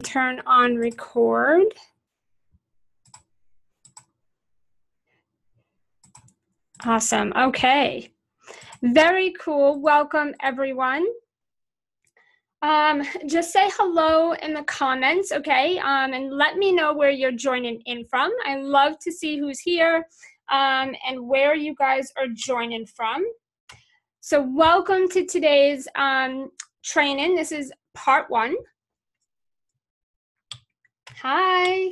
Turn on record. Awesome. Okay. Very cool. Welcome, everyone. Just say hello in the comments, okay? And let me know where you're joining in from. I love to see who's here and where you guys are joining from. So welcome to today's training. This is part 1. Hi.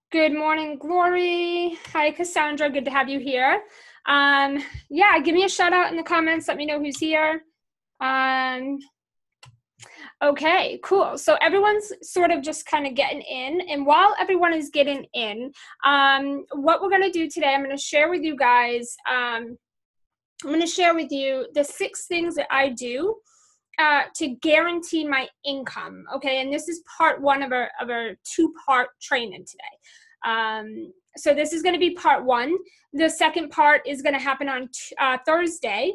Good morning, Glory. Hi, Cassandra. Good to have you here. Yeah, give me a shout out in the comments. Let me know who's here. Okay, cool. So everyone's sort of just kind of getting in. And while everyone is getting in, what we're going to do today, I'm going to share with you guys, I'm going to share with you the 6 things that I do to guarantee my income. Okay, and this is part 1 of our 2-part training today. So this is going to be part 1. The second part is going to happen on Thursday.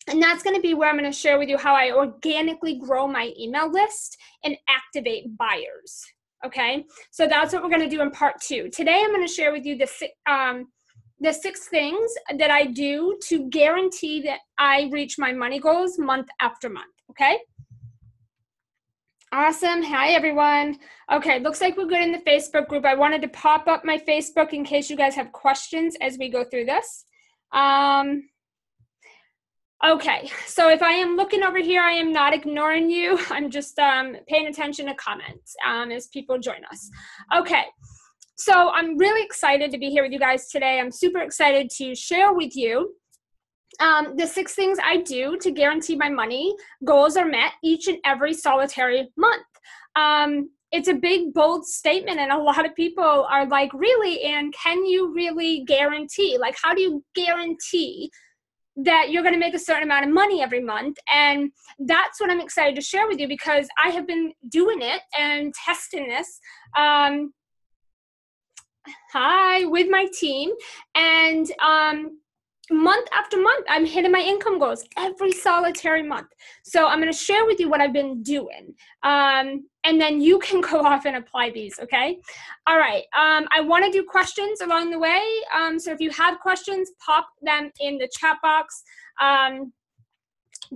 And that's going to be where I'm going to share with you how I organically grow my email list and activate buyers. Okay, so that's what we're going to do in part 2. Today I'm going to share with you the 6 things that I do to guarantee that I reach my money goals month after month, okay? Awesome. Hi, everyone. Okay, looks like we're good in the Facebook group. I wanted to pop up my Facebook in case you guys have questions as we go through this. Okay, so if I am looking over here, I am not ignoring you. I'm just paying attention to comments as people join us. Okay. So I'm really excited to be here with you guys today. I'm super excited to share with you the 6 things I do to guarantee my money goals are met each and every solitary month. It's a big, bold statement, and a lot of people are like, really, Anne, can you really guarantee? Like, how do you guarantee that you're going to make a certain amount of money every month? And that's what I'm excited to share with you, because I have been doing it and testing this with my team, and month after month I'm hitting my income goals every solitary month. So I'm going to share with you what I've been doing, and then you can go off and apply these. Okay, all right. I want to do questions along the way, so if you have questions, pop them in the chat box.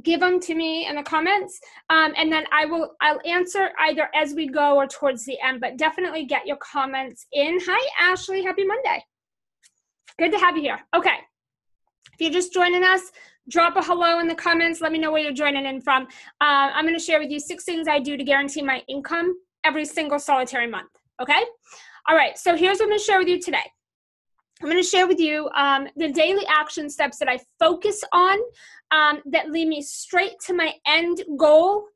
Give them to me in the comments, and then I'll answer either as we go or towards the end, but definitely get your comments in. Hi, Ashley. Happy Monday. Good to have you here. Okay. If you're just joining us, drop a hello in the comments. Let me know where you're joining in from. I'm going to share with you 6 things I do to guarantee my income every single solitary month. Okay. All right. So here's what I'm going to share with you today. I'm going to share with you the daily action steps that I focus on that lead me straight to my end goal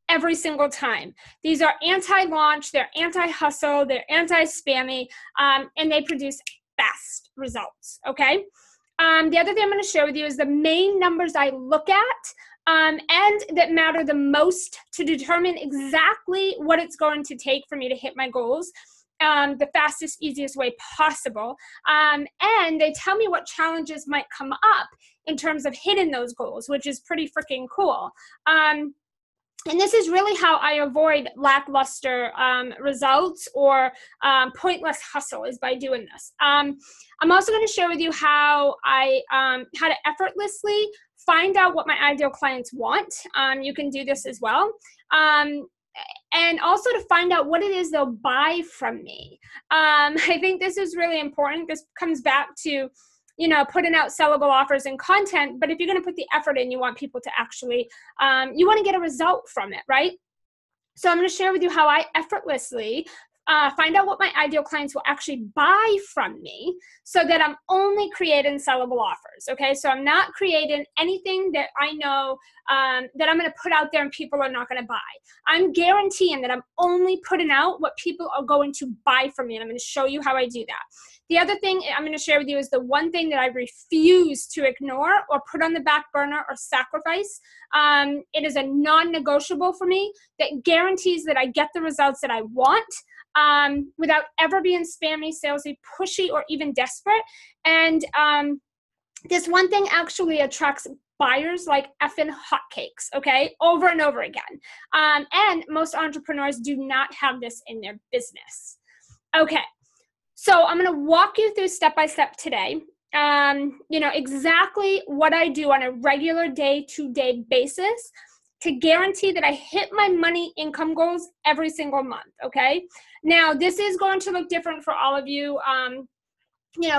every single time. These are anti-launch, they're anti-hustle, they're anti-spammy, and they produce fast results, okay? The other thing I'm going to share with you is the main numbers I look at and that matter the most to determine exactly what it's going to take for me to hit my goals the fastest, easiest way possible. And they tell me what challenges might come up in terms of hitting those goals, which is pretty freaking cool. And this is really how I avoid lackluster results or pointless hustle, is by doing this. I'm also going to share with you how to effortlessly find out what my ideal clients want. You can do this as well. And also to find out what it is they'll buy from me. I think this is really important. This comes back to, putting out sellable offers and content. But if you're going to put the effort in, you want people to actually, you want to get a result from it, right? So I'm going to share with you how I effortlessly find out what my ideal clients will actually buy from me, so that I'm only creating sellable offers, okay? So I'm not creating anything that I know that I'm going to put out there and people are not going to buy. I'm guaranteeing that I'm only putting out what people are going to buy from me, and I'm going to show you how I do that. The other thing I'm going to share with you is the one thing that I refuse to ignore or put on the back burner or sacrifice. It is a non-negotiable for me that guarantees that I get the results that I want, without ever being spammy, salesy, pushy, or even desperate. And this one thing actually attracts expires like effing hotcakes, okay, over and over again. And most entrepreneurs do not have this in their business. Okay, so I'm going to walk you through step by step today. Exactly what I do on a regular day-to-day basis to guarantee that I hit my money income goals every single month, okay? Now, this is going to look different for all of you,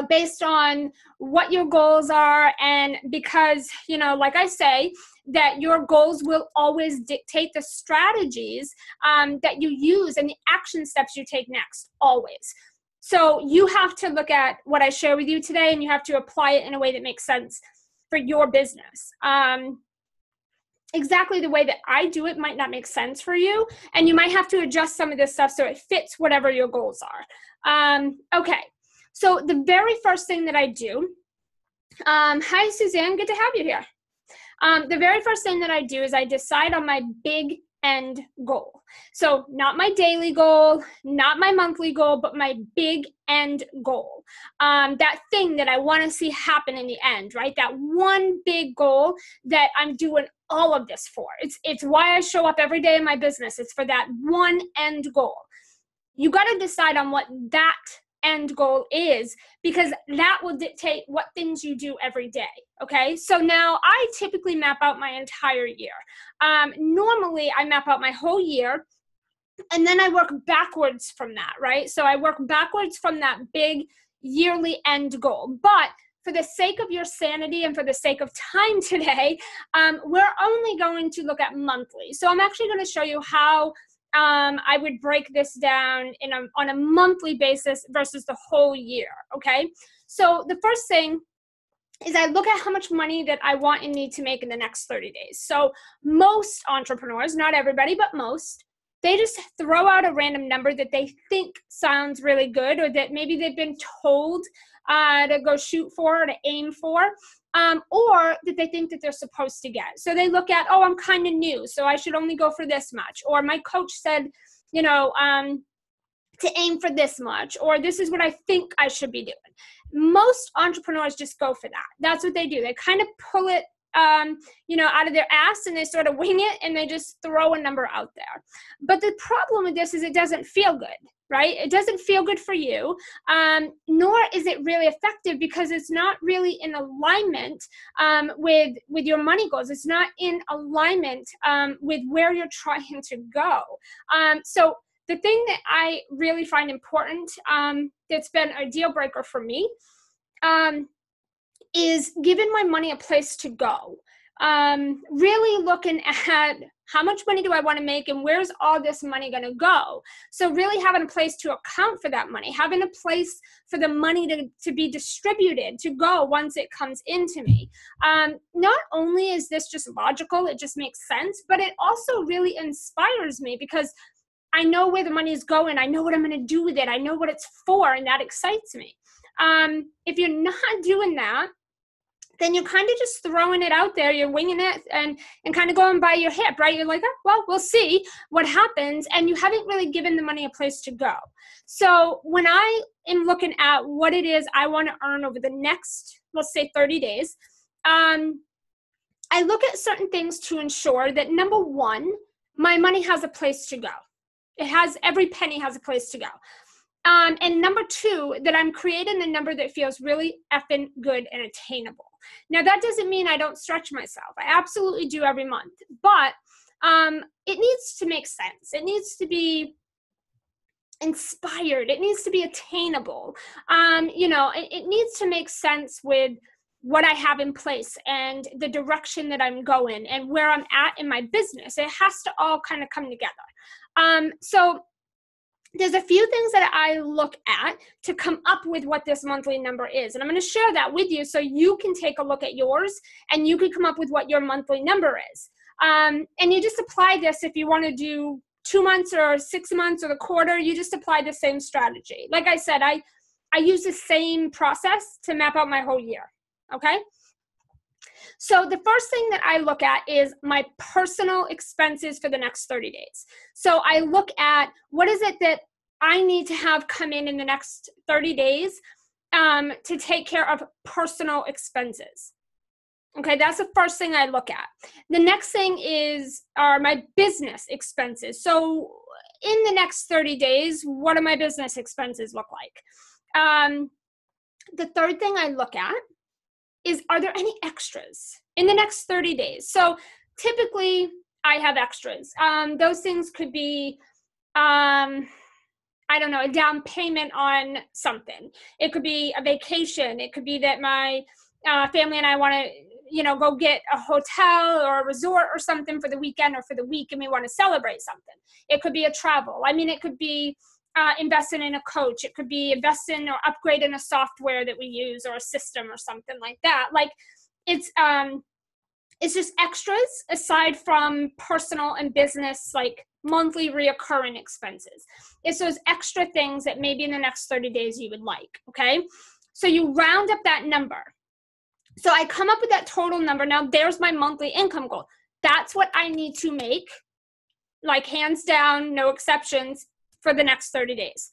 based on what your goals are, and because, like I say, that your goals will always dictate the strategies that you use and the action steps you take next, always. So you have to look at what I share with you today, and you have to apply it in a way that makes sense for your business. Exactly the way that I do it might not make sense for you, and you might have to adjust some of this stuff so it fits whatever your goals are. Okay, so the very first thing that I do, hi Suzanne, good to have you here. The very first thing that I do is I decide on my big end goal. So not my daily goal, not my monthly goal, but my big end goal. That thing that I want to see happen in the end, right? That one big goal that I'm doing all of this for. It's why I show up every day in my business. It's for that one end goal. You got to decide on what that end goal is, because that will dictate what things you do every day. Okay, so now I typically map out my entire year. Normally I map out my whole year, and then I work backwards from that, right? So I work backwards from that big yearly end goal. But for the sake of your sanity and for the sake of time today, we're only going to look at monthly. So I'm actually going to show you how I would break this down on a monthly basis versus the whole year, okay? So the first thing is I look at how much money that I want and need to make in the next 30 days. So most entrepreneurs, not everybody, but most, they just throw out a random number that they think sounds really good, or that maybe they've been told to go shoot for or to aim for, or that they think that they're supposed to get. So they look at, oh, I'm kind of new, so I should only go for this much. Or my coach said, to aim for this much, or this is what I think I should be doing. Most entrepreneurs just go for that. That's what they do. They kind of pull it, out of their ass, and they sort of wing it, and they just throw a number out there. But the problem with this is it doesn't feel good, right? It doesn't feel good for you, nor is it really effective, because it's not really in alignment with your money goals. It's not in alignment with where you're trying to go. So the thing that I really find important, that's been a deal breaker for me, is giving my money a place to go. Really looking at how much money do I want to make, and where's all this money going to go? So really having a place to account for that money, having a place for the money to be distributed, to go once it comes into me. Not only is this just logical, it just makes sense, but it also really inspires me, because I know where the money is going. I know what I'm going to do with it. I know what it's for, and that excites me. If you're not doing that, then you're kind of just throwing it out there. You're winging it and kind of going by your hip, right? You're like, oh, well, we'll see what happens. And you haven't really given the money a place to go. So when I am looking at what it is I want to earn over the next, let's say 30 days, I look at certain things to ensure that, number one, my money has a place to go. Every penny has a place to go. And number two, that I'm creating a number that feels really effing good and attainable. Now, that doesn't mean I don't stretch myself. I absolutely do every month. But it needs to make sense. It needs to be inspired. It needs to be attainable. It needs to make sense with what I have in place and the direction that I'm going and where I'm at in my business. It has to all kind of come together. So there's a few things that I look at to come up with what this monthly number is. And I'm going to share that with you so you can take a look at yours and you can come up with what your monthly number is. And you just apply this if you want to do 2 months or 6 months or the quarter. You just apply the same strategy. Like I said, I use the same process to map out my whole year. Okay? So the first thing that I look at is my personal expenses for the next 30 days. So I look at what is it that I need to have come in the next 30 days to take care of personal expenses. Okay, that's the first thing I look at. The next thing are my business expenses. So in the next 30 days, what do my business expenses look like? The third thing I look at is, are there any extras in the next 30 days? So typically I have extras. Those things could be, I don't know, a down payment on something. It could be a vacation. It could be that my family and I want to, go get a hotel or a resort or something for the weekend or for the week, and we want to celebrate something. It could be a travel. I mean, it could be investing in a coach. It could be investing or upgrading a software that we use or a system or something like that. Like it's just extras aside from personal and business, like monthly reoccurring expenses. It's those extra things that maybe in the next 30 days you would like, okay? So you round up that number. So I come up with that total number. Now there's my monthly income goal. That's what I need to make, like hands down, no exceptions, for the next 30 days.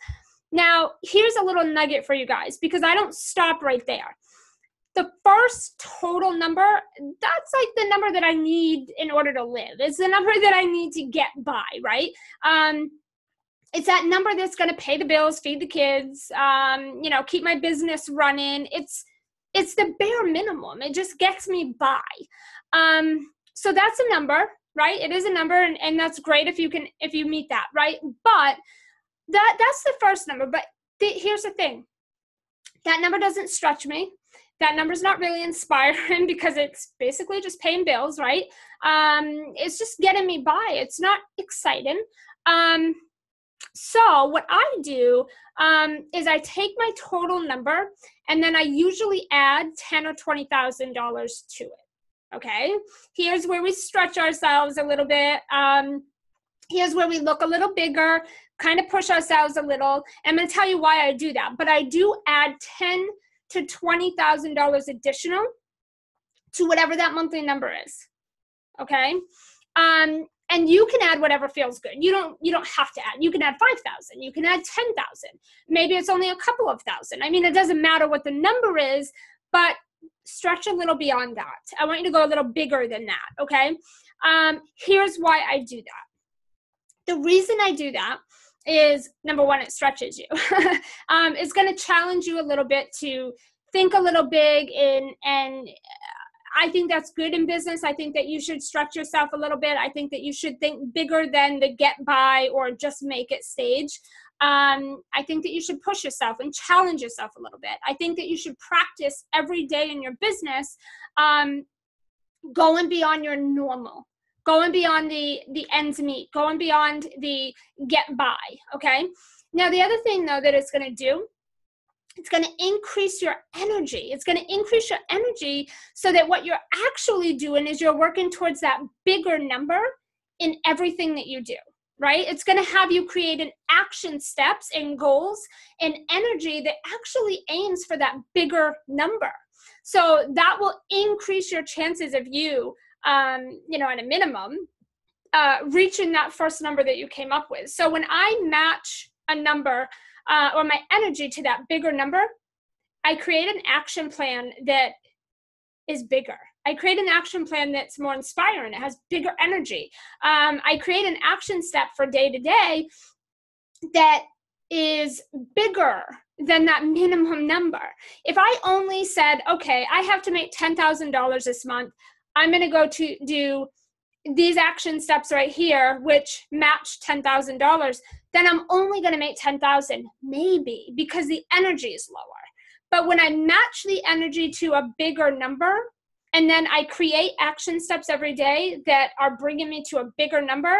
Now, here's a little nugget for you guys, because I don't stop right there. The first total number, that's like the number that I need in order to live. It's the number that I need to get by, right? It's that number that's going to pay the bills, feed the kids, keep my business running. It's the bare minimum. It just gets me by. So that's a number, right? It is a number, and that's great if you meet that, right? But that's the first number. But here's the thing. That number doesn't stretch me. That number's not really inspiring because it's basically just paying bills, right? It's just getting me by. It's not exciting. So what I do is I take my total number, and then I usually add $10,000 or $20,000 to it. Okay, here's where we stretch ourselves a little bit. Here's where we look a little bigger, kind of push ourselves a little. And I'm going to tell you why I do that. But I do add $10,000 to $20,000 additional to whatever that monthly number is. Okay, and you can add whatever feels good. You don't have to add. You can add 5,000. You can add 10,000. Maybe it's only a couple of thousand. I mean, it doesn't matter what the number is, but stretch a little beyond that. I want you to go a little bigger than that, okay? Here's why I do that. The reason I do that is, number one, it stretches you. It's going to challenge you a little bit to think a little big, and I think that's good in business. I think that you should stretch yourself a little bit. I think that you should think bigger than the get by or just make it stage. I think that you should push yourself and challenge yourself a little bit. I think that you should practice every day in your business, going beyond your normal, going beyond the ends meet, going beyond the get by, okay? Now, the other thing, though, that it's going to do, it's going to increase your energy. It's going to increase your energy so that what you're actually doing is you're working towards that bigger number in everything that you do. Right? It's going to have you create an action steps and goals and energy that actually aims for that bigger number. So that will increase your chances of you, at a minimum, reaching that first number that you came up with. So when I match a number or my energy to that bigger number, I create an action plan that is bigger. I create an action plan that's more inspiring. It has bigger energy. I create an action step for day to day that is bigger than that minimum number. If I only said, okay, I have to make $10,000 this month, I'm going to go to do these action steps right here, which match $10,000, then I'm only going to make $10,000, maybe, because the energy is lower. But when I match the energy to a bigger number, and then I create action steps every day that are bringing me to a bigger number,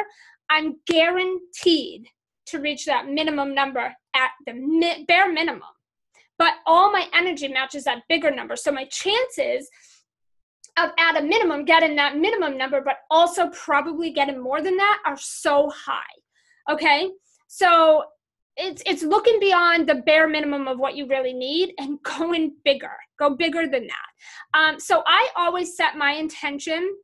I'm guaranteed to reach that minimum number at the bare minimum. But all my energy matches that bigger number. So my chances of, at a minimum, getting that minimum number, but also probably getting more than that, are so high. Okay? So it's looking beyond the bare minimum of what you really need and going bigger. Go bigger than that. So I always set my intention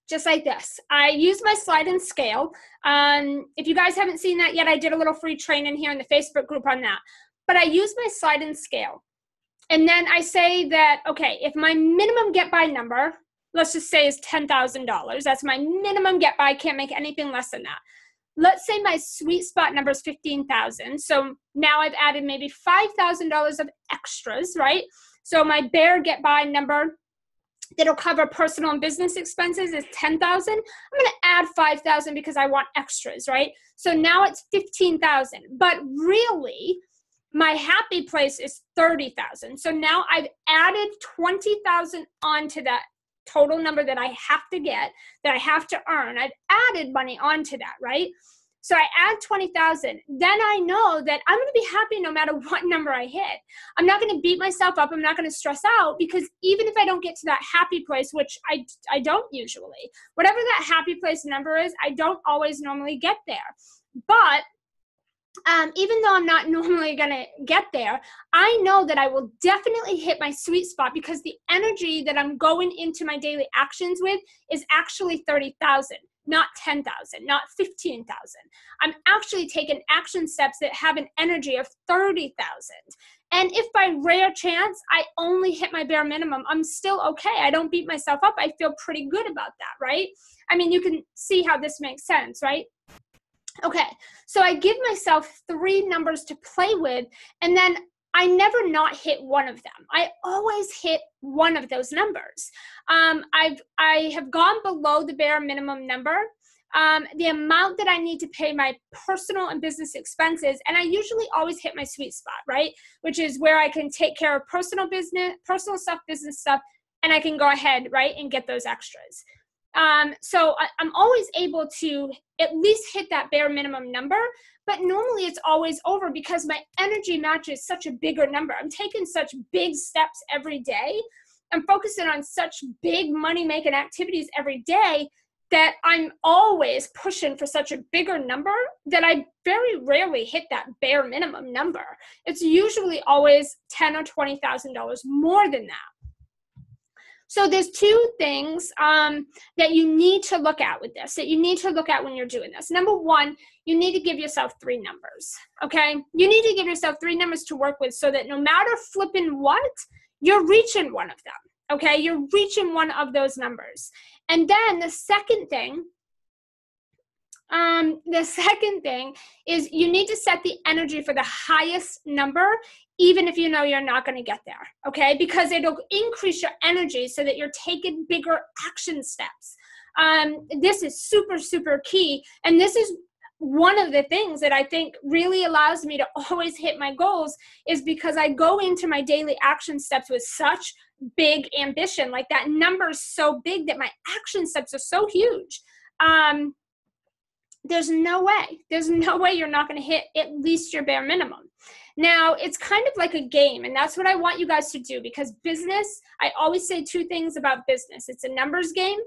just like this. I use my slide and scale. If you guys haven't seen that yet, I did a little free training here in the Facebook group on that. But I use my slide and scale. And then I say that, okay, if my minimum get by number, let's just say is $10,000, that's my minimum get by, can't make anything less than that. Let's say my sweet spot number is 15,000. So now I've added maybe $5,000 of extras, right? So my bare get by number that'll cover personal and business expenses is 10,000. I'm going to add 5,000 because I want extras, right? So now it's 15,000. But really, my happy place is 30,000. So now I've added 20,000 onto that total number that I have to get, that I have to earn. I've added money onto that, right? So I add 20,000. Then I know that I'm going to be happy no matter what number I hit. I'm not going to beat myself up. I'm not going to stress out, because even if I don't get to that happy place, which I don't usually, whatever that happy place number is, I don't always normally get there. But even though I'm not normally going to get there, I know that I will definitely hit my sweet spot, because the energy that I'm going into my daily actions with is actually 30,000, not 10,000, not 15,000. I'm actually taking action steps that have an energy of 30,000. And if by rare chance I only hit my bare minimum, I'm still okay. I don't beat myself up. I feel pretty good about that, right? I mean, you can see how this makes sense, right? Okay, so I give myself 3 numbers to play with, and then I never not hit one of them. I always hit one of those numbers. I have gone below the bare minimum number, the amount that I need to pay my personal and business expenses, and I usually always hit my sweet spot, right? Which is where I can take care of personal stuff, business stuff, and I can go ahead, right, and get those extras. So I'm always able to at least hit that bare minimum number, but normally it's always over because my energy matches such a bigger number. I'm taking such big steps every day. I'm focusing on such big money-making activities every day that I'm always pushing for such a bigger number that I very rarely hit that bare minimum number. It's usually always $10,000 or $20,000 more than that. So there's 2 things that you need to look at with this, that you need to look at when you're doing this. Number 1, you need to give yourself 3 numbers, okay? You need to give yourself 3 numbers to work with so that no matter flipping what, you're reaching one of them, okay? You're reaching one of those numbers. And then the second thing is you need to set the energy for the highest number, even if you know you're not going to get there, okay? Because it'll increase your energy so that you're taking bigger action steps. This is super, super key. And this is one of the things that I think really allows me to always hit my goals, is because I go into my daily action steps with such big ambition. Like, that number is so big that my action steps are so huge. There's no way you're not going to hit at least your bare minimum. Now, it's kind of like a game, and that's what I want you guys to do, because business, I always say 2 things about business. It's a numbers game,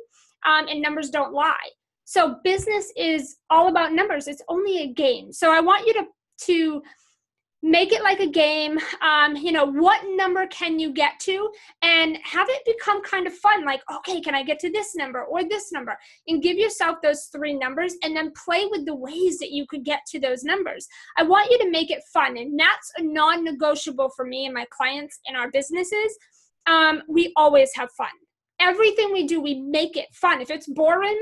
and numbers don't lie. So business is all about numbers. It's only a game. So I want you to make it like a game. What number can you get to, and have it become kind of fun. Like, okay, can I get to this number or this number? And give yourself those 3 numbers, and then play with the ways that you could get to those numbers. I want you to make it fun, and that's a non-negotiable for me and my clients in our businesses. We always have fun. Everything we do, we make it fun. If it's boring,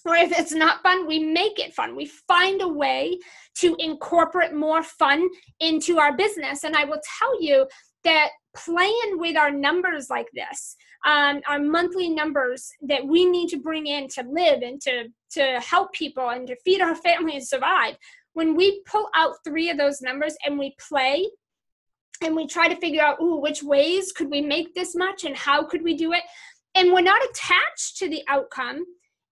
or if it's not fun, we make it fun. We find a way to incorporate more fun into our business. And I will tell you that playing with our numbers like this, our monthly numbers that we need to bring in to live and to help people and to feed our family and survive, when we pull out 3 of those numbers and we play and we try to figure out, which ways could we make this much and how could we do it? And we're not attached to the outcome,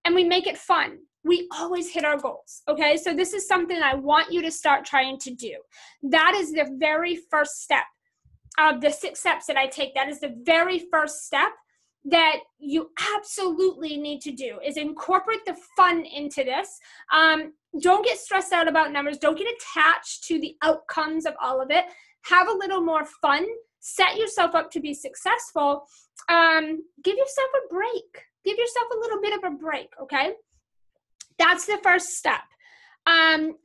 and we make it fun, we always hit our goals, okay? So this is something I want you to start trying to do. That is the very first step of the 6 steps that I take. That is the very first step that you absolutely need to do, is incorporate the fun into this. Don't get stressed out about numbers. Don't get attached to the outcomes of all of it. Have a little more fun. Set yourself up to be successful. Give yourself a break. Give yourself a little bit of a break, okay? That's the first step.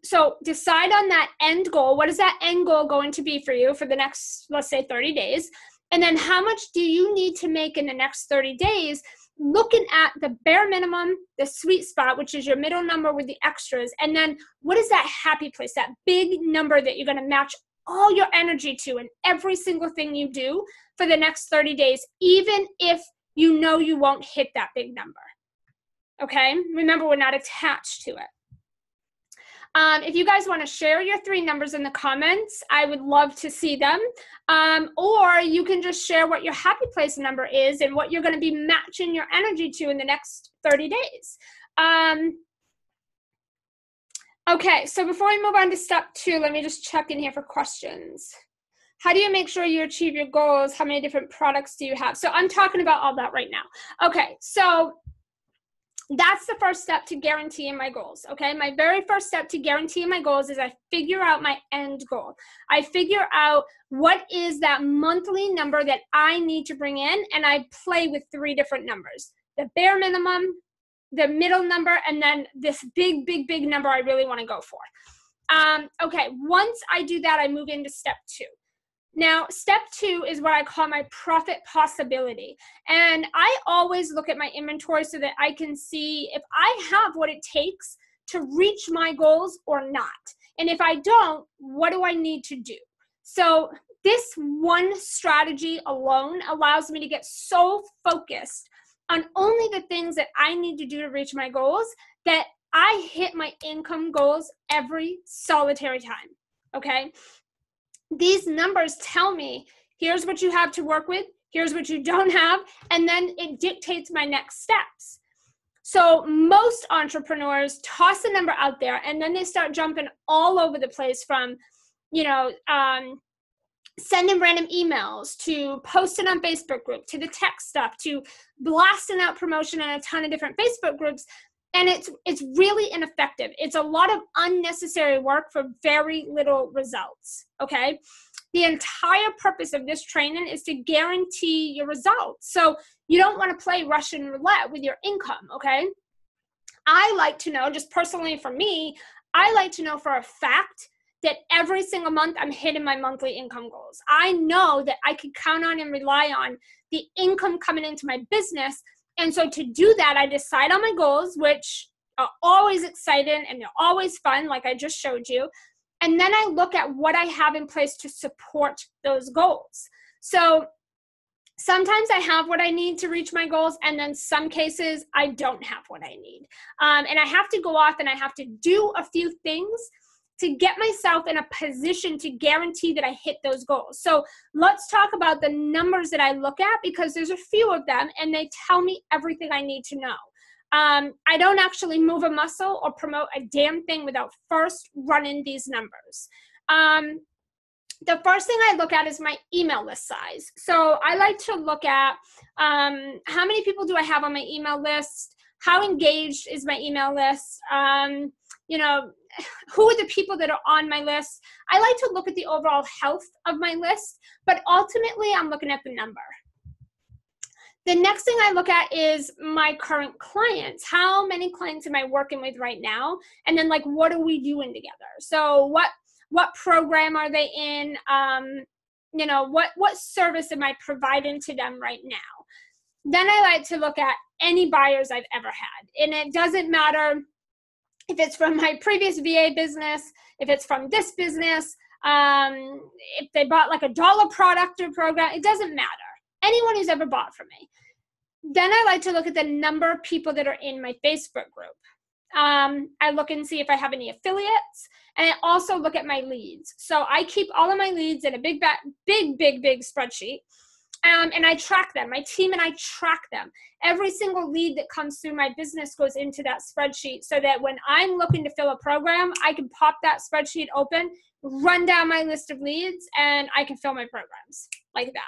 So decide on that end goal. What is that end goal going to be for you for the next, let's say, 30 days? And then how much do you need to make in the next 30 days, looking at the bare minimum, the sweet spot, which is your middle number with the extras. And then what is that happy place, that big number that you're going to match all your energy to in every single thing you do for the next 30 days, even if you know you won't hit that big number. Okay? Remember, we're not attached to it. If you guys want to share your 3 numbers in the comments, I would love to see them. Or you can just share what your happy place number is and what you're going to be matching your energy to in the next 30 days. Okay, so before we move on to step 2, let me just check in here for questions. How do you make sure you achieve your goals? How many different products do you have? So I'm talking about all that right now. Okay, so that's the first step to guaranteeing my goals, okay? My very first step to guaranteeing my goals is I figure out my end goal. I figure out what is that monthly number that I need to bring in, and I play with 3 different numbers. The bare minimum, the middle number, and then this big, big, big number I really want to go for. Okay, once I do that, I move into step 2. Now, step 2 is what I call my profit possibility. And I always look at my inventory so that I can see if I have what it takes to reach my goals or not. And if I don't, what do I need to do? So this one strategy alone allows me to get so focused on only the things that I need to do to reach my goals that I hit my income goals every solitary time, okay? These numbers tell me, here's what you have to work with, here's what you don't have, and then it dictates my next steps. So most entrepreneurs toss a number out there and then they start jumping all over the place, from, you know, sending random emails to posting on Facebook group to the tech stuff to blasting out promotion in a ton of different Facebook groups. And it's really ineffective. It's a lot of unnecessary work for very little results, okay? The entire purpose of this training is to guarantee your results. So you don't want to play Russian roulette with your income, okay? I like to know, just personally for me, I like to know for a fact that every single month I'm hitting my monthly income goals. I know that I can count on and rely on the income coming into my business. And so to do that, I decide on my goals, which are always exciting and they're always fun, like I just showed you. And then I look at what I have in place to support those goals. So sometimes I have what I need to reach my goals, and then some cases I don't have what I need. And I have to go off and I have to do a few things to get myself in a position to guarantee that I hit those goals. So let's talk about the numbers that I look at, because there's a few of them and they tell me everything I need to know. I don't actually move a muscle or promote a damn thing without first running these numbers. The first thing I look at is my email list size. So I like to look at how many people do I have on my email list? How engaged is my email list? You know, who are the people that are on my list? I like to look at the overall health of my list, but ultimately I'm looking at the number. The next thing I look at is my current clients. How many clients am I working with right now? And then, like, what are we doing together? So what program are they in? You know, what service am I providing to them right now? Then I like to look at any buyers I've ever had. And it doesn't matter if it's from my previous VA business, if it's from this business, if they bought like a dollar product or program, it doesn't matter. Anyone who's ever bought from me. Then I like to look at the number of people that are in my Facebook group. I look and see if I have any affiliates, and I also look at my leads. So I keep all of my leads in a big spreadsheet, and I track them. My team and I track them. Every single lead that comes through my business goes into that spreadsheet, so that when I'm looking to fill a program, I can pop that spreadsheet open, run down my list of leads, and I can fill my programs like that.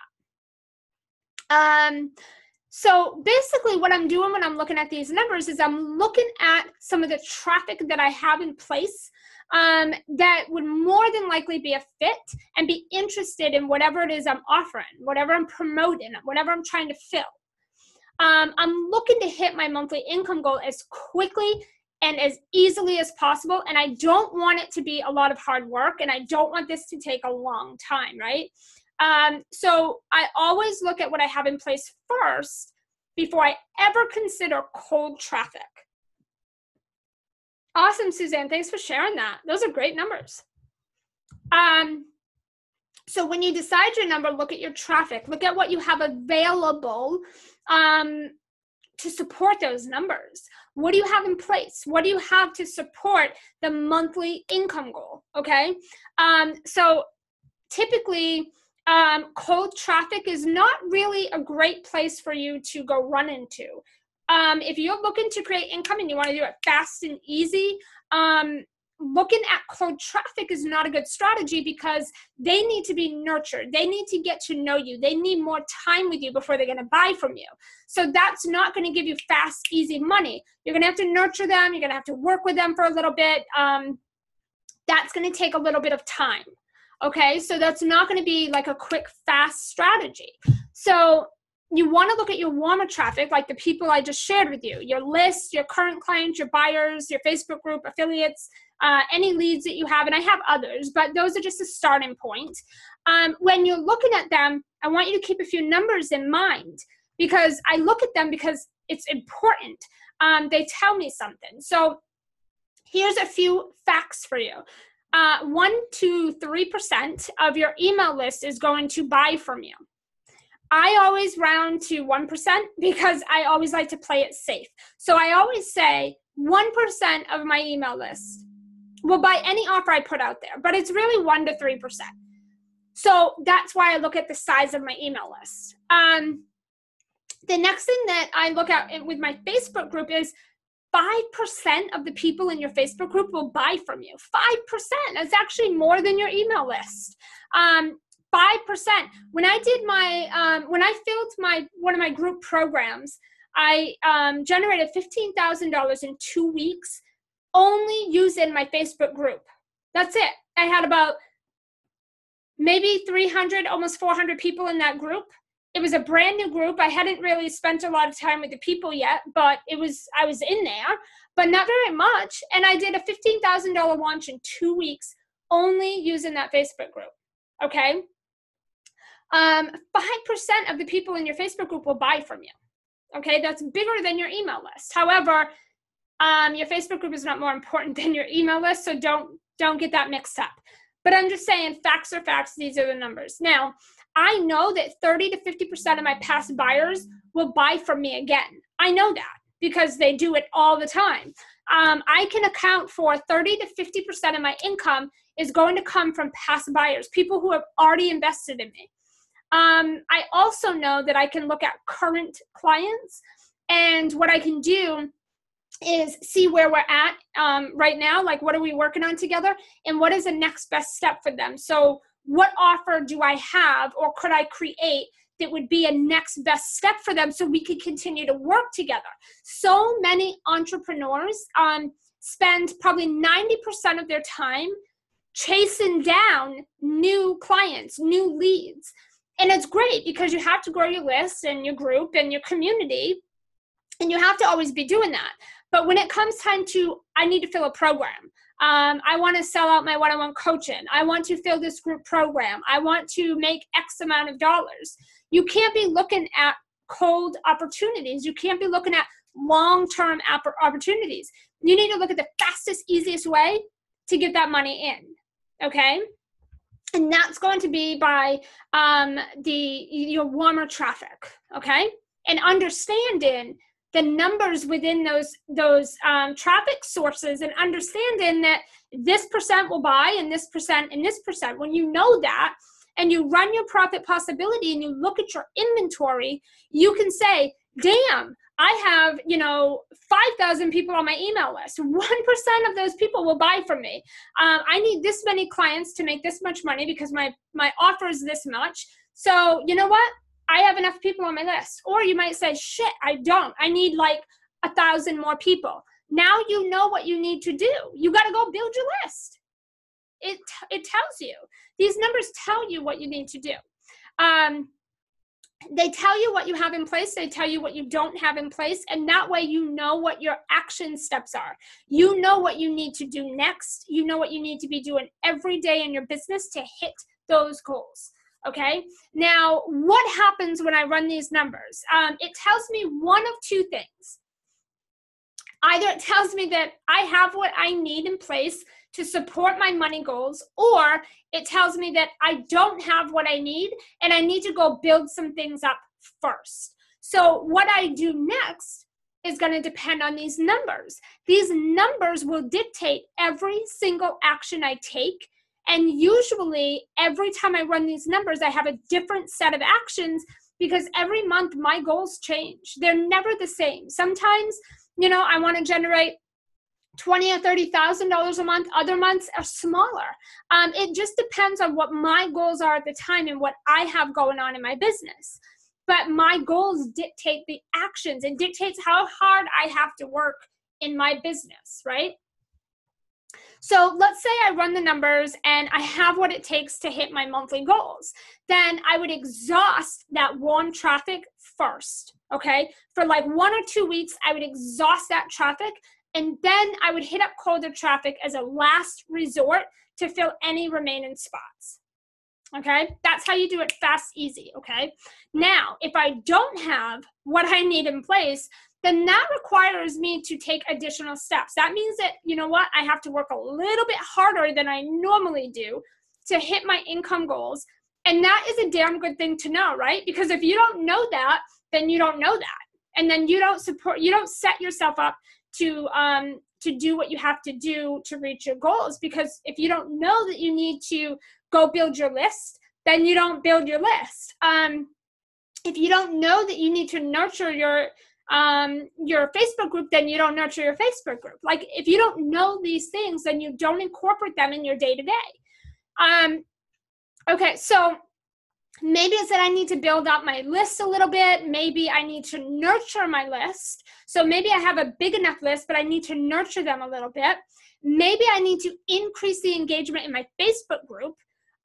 So basically what I'm doing when I'm looking at these numbers is I'm looking at some of the traffic that I have in place that would more than likely be a fit and be interested in whatever it is I'm offering, whatever I'm promoting, whatever I'm trying to fill. I'm looking to hit my monthly income goal as quickly and as easily as possible. And I don't want it to be a lot of hard work, and I don't want this to take a long time, right? So I always look at what I have in place first before I ever consider cold traffic. Awesome, Suzanne. Thanks for sharing that. Those are great numbers. So when you decide your number, look at your traffic. Look at what you have available to support those numbers. What do you have in place? What do you have to support the monthly income goal? Okay. So typically, cold traffic is not really a great place for you to go run into. If you're looking to create income and you want to do it fast and easy, looking at cold traffic is not a good strategy because they need to be nurtured. They need to get to know you. They need more time with you before they're going to buy from you. So that's not going to give you fast, easy money. You're going to have to nurture them. You're going to have to work with them for a little bit. That's going to take a little bit of time. Okay, so that's not going to be like a quick, fast strategy. So you want to look at your warmer traffic, like the people I just shared with you, your list, your current clients, your buyers, your Facebook group, affiliates, any leads that you have, and I have others, but those are just a starting point. When you're looking at them, I want you to keep a few numbers in mind because I look at them because it's important. They tell me something. So here's a few facts for you. 1 to 3% of your email list is going to buy from you. I always round to 1% because I always like to play it safe. So I always say 1% of my email list will buy any offer I put out there, but it's really 1 to 3%. So that's why I look at the size of my email list. The next thing that I look at with my Facebook group is 5% of the people in your Facebook group will buy from you. 5%. That's actually more than your email list. 5%. When I did my, when I filled one of my group programs, I generated $15,000 in 2 weeks only using my Facebook group. That's it. I had about maybe 300, almost 400 people in that group. It was a brand new group. I hadn't really spent a lot of time with the people yet, but I was in there, but not very much. And I did a $15,000 launch in 2 weeks only using that Facebook group. Okay. 5% of the people in your Facebook group will buy from you. Okay. That's bigger than your email list. However, your Facebook group is not more important than your email list. So don't get that mixed up. But I'm just saying facts are facts. These are the numbers. Now, I know that 30 to 50% of my past buyers will buy from me again. I know that because they do it all the time. I can account for 30 to 50% of my income is going to come from past buyers, people who have already invested in me. I also know that I can look at current clients, and what I can do is see where we're at right now, like what are we working on together, and what is the next best step for them. So what offer do I have or could I create that would be a next best step for them so we could continue to work together. So many entrepreneurs spend probably 90% of their time chasing down new clients, new leads. And it's great because you have to grow your list and your group and your community, and you have to always be doing that. But when it comes time to, I need to fill a program. I want to sell out my one-on-one coaching. I want to fill this group program. I want to make X amount of dollars. You can't be looking at cold opportunities. You can't be looking at long-term opportunities. You need to look at the fastest, easiest way to get that money in, okay? And that's going to be by your warmer traffic, okay? And understanding the numbers within those traffic sources, and understanding that this percent will buy and this percent and this percent. When you know that and you run your profit possibility and you look at your inventory, you can say, damn, I have, 5,000 people on my email list. 1% of those people will buy from me. I need this many clients to make this much money because my offer is this much. So you know what? I have enough people on my list. Or you might say, shit, I don't. I need like 1,000 more people. Now you know what you need to do. You got to go build your list. It tells you. These numbers tell you what you need to do. They tell you what you have in place. They tell you what you don't have in place. And that way you know what your action steps are. You know what you need to do next. You know what you need to be doing every day in your business to hit those goals. Okay. Now, what happens when I run these numbers? It tells me one of two things. Either it tells me that I have what I need in place to support my money goals, or it tells me that I don't have what I need and I need to go build some things up first. So what I do next is going to depend on these numbers. These numbers will dictate every single action I take. And usually every time I run these numbers, I have a different set of actions because every month my goals change. They're never the same. Sometimes, you know, I want to generate $20,000 or $30,000 a month. Other months are smaller. It just depends on what my goals are at the time and what I have going on in my business. But my goals dictate the actions. It dictates how hard I have to work in my business, right? So let's say I run the numbers and I have what it takes to hit my monthly goals. Then I would exhaust that warm traffic first, okay? For like 1 or 2 weeks, I would exhaust that traffic. And then I would hit up colder traffic as a last resort to fill any remaining spots. Okay, that's how you do it fast, easy. Okay, now if I don't have what I need in place, then that requires me to take additional steps. That means that, you know what, I have to work a little bit harder than I normally do to hit my income goals. And that is a damn good thing to know, right? Because if you don't know that, then you don't know that. And then you don't set yourself up to do what you have to do to reach your goals. Because if you don't know that you need to go build your list, then you don't build your list. If you don't know that you need to nurture your Facebook group, then you don't nurture your Facebook group. Like if you don't know these things, then you don't incorporate them in your day-to-day. Okay, so maybe it's that I need to build out my list a little bit. Maybe I need to nurture my list. So maybe I have a big enough list, but I need to nurture them a little bit. Maybe I need to increase the engagement in my Facebook group.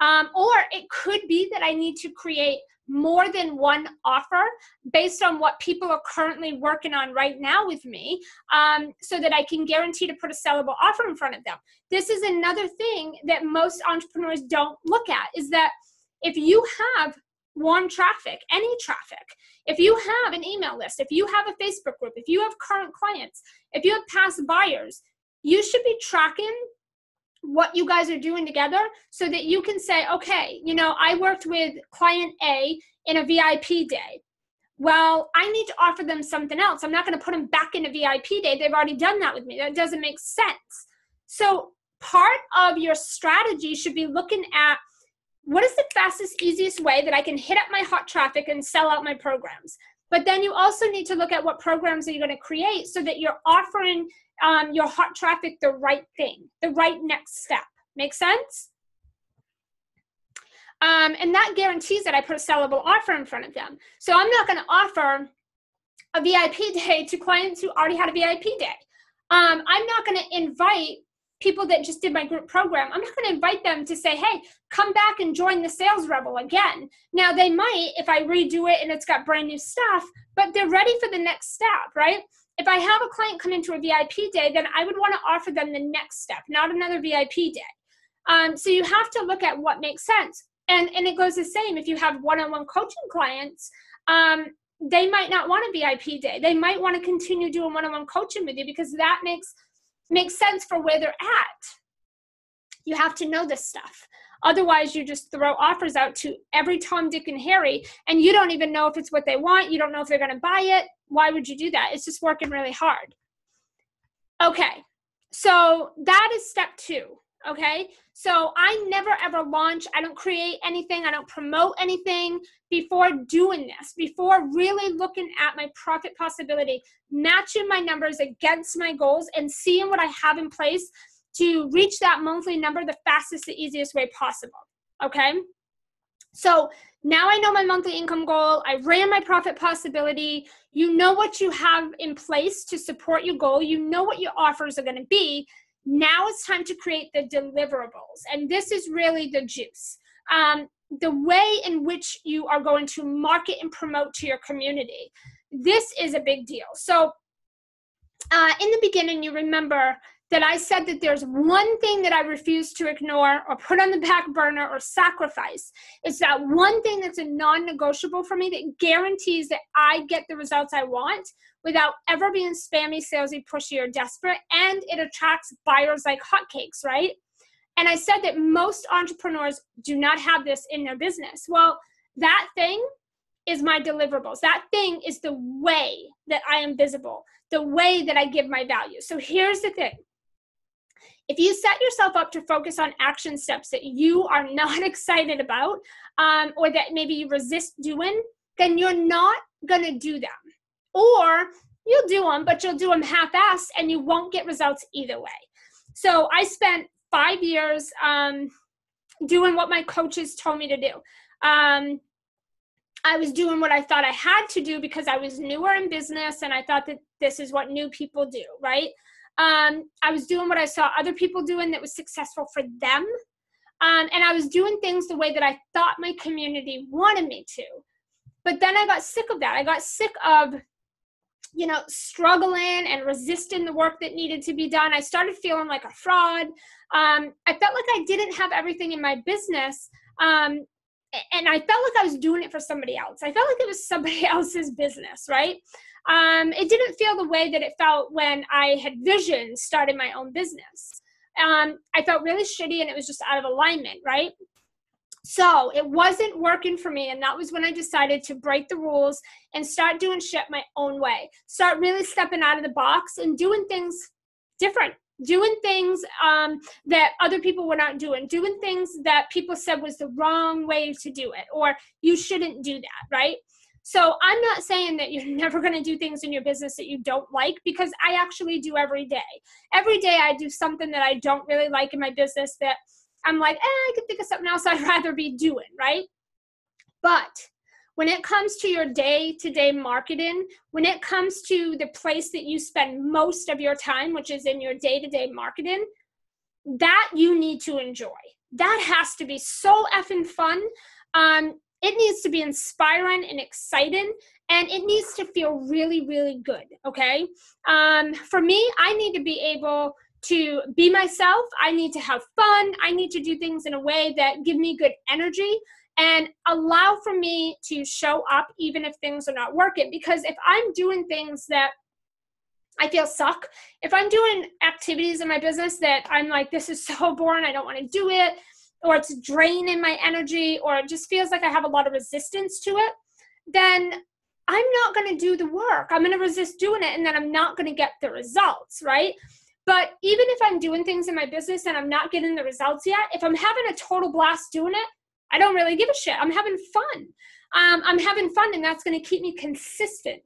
Or it could be that I need to create more than one offer based on what people are currently working on right now with me, so that I can guarantee to put a sellable offer in front of them. This is another thing that most entrepreneurs don't look at, is that if you have warm traffic, any traffic, if you have an email list, if you have a Facebook group, if you have current clients, if you have past buyers, you should be tracking what you guys are doing together so that you can say, okay, you know, I worked with client A in a VIP day. Well, I need to offer them something else. I'm not going to put them back in a VIP day. They've already done that with me. That doesn't make sense. So part of your strategy should be looking at what is the fastest, easiest way that I can hit up my hot traffic and sell out my programs. But then you also need to look at what programs are you going to create so that you're offering your hot traffic the right thing, the right next step. Make sense? And that guarantees that I put a sellable offer in front of them. So I'm not going to offer a VIP day to clients who already had a VIP day. I'm not going to invite people that just did my group program. I'm not going to invite them to say, hey, come back and join the Sales Rebel again. Now they might if I redo it and it's got brand new stuff, but they're ready for the next step, right? If I have a client come into a VIP day, then I would want to offer them the next step, not another VIP day. So you have to look at what makes sense. And it goes the same if you have one-on-one coaching clients. They might not want a VIP day. They might want to continue doing one-on-one coaching with you because that makes sense for where they're at. You have to know this stuff. Otherwise, you just throw offers out to every Tom, Dick, and Harry, and you don't even know if it's what they want. You don't know if they're going to buy it. Why would you do that? It's just working really hard. Okay, so that is step 2, okay? So I never, ever launch. I don't create anything. I don't promote anything before doing this, before really looking at my profit possibility, matching my numbers against my goals, and seeing what I have in place to reach that monthly number the fastest, the easiest way possible, okay? So now I know my monthly income goal. I ran my profit possibility. You know what you have in place to support your goal. You know what your offers are going to be. Now it's time to create the deliverables. And this is really the juice. the way in which you are going to market and promote to your community. This is a big deal. So in the beginning, you remember that I said that there's one thing that I refuse to ignore or put on the back burner or sacrifice. It's that one thing that's a non-negotiable for me that guarantees that I get the results I want without ever being spammy, salesy, pushy, or desperate, and it attracts buyers like hotcakes, right? And I said that most entrepreneurs do not have this in their business. Well, that thing is my deliverables. That thing is the way that I am visible, the way that I give my value. So here's the thing. If you set yourself up to focus on action steps that you are not excited about, or that maybe you resist doing, then you're not going to do them. Or you'll do them, but you'll do them half-assed and you won't get results either way. So I spent 5 years doing what my coaches told me to do. I was doing what I thought I had to do because I was newer in business and I thought that this is what new people do, right? I was doing what I saw other people doing that was successful for them. And I was doing things the way that I thought my community wanted me to. But then I got sick of that. I got sick of, struggling and resisting the work that needed to be done. I started feeling like a fraud. I felt like I didn't have everything in my business. And I felt like I was doing it for somebody else. I felt like it was somebody else's business, right? It didn't feel the way that it felt when I had vision started my own business. I felt really shitty and it was just out of alignment, right? So it wasn't working for me. And that was when I decided to break the rules and start doing shit my own way. Start really stepping out of the box and doing things different. Doing things that other people were not doing. Doing things that people said was the wrong way to do it. Or you shouldn't do that, right? So I'm not saying that you're never going to do things in your business that you don't like, because I actually do every day. Every day I do something that I don't really like in my business that I'm like, I could think of something else I'd rather be doing, right? But when it comes to your day-to-day marketing, when it comes to the place that you spend most of your time, which is in your day-to-day marketing, that you need to enjoy. That has to be so effing fun. It needs to be inspiring and exciting, and it needs to feel really, really good, okay? For me, I need to be able to be myself. I need to have fun. I need to do things in a way that give me good energy and allow for me to show up even if things are not working. Because if I'm doing things that I feel suck, if I'm doing activities in my business that I'm like, this is so boring, I don't want to do it, or it's draining my energy, or it just feels like I have a lot of resistance to it, then I'm not going to do the work. I'm going to resist doing it, and then I'm not going to get the results, right? But even if I'm doing things in my business and I'm not getting the results yet, if I'm having a total blast doing it, I don't really give a shit. I'm having fun. I'm having fun, and that's going to keep me consistent.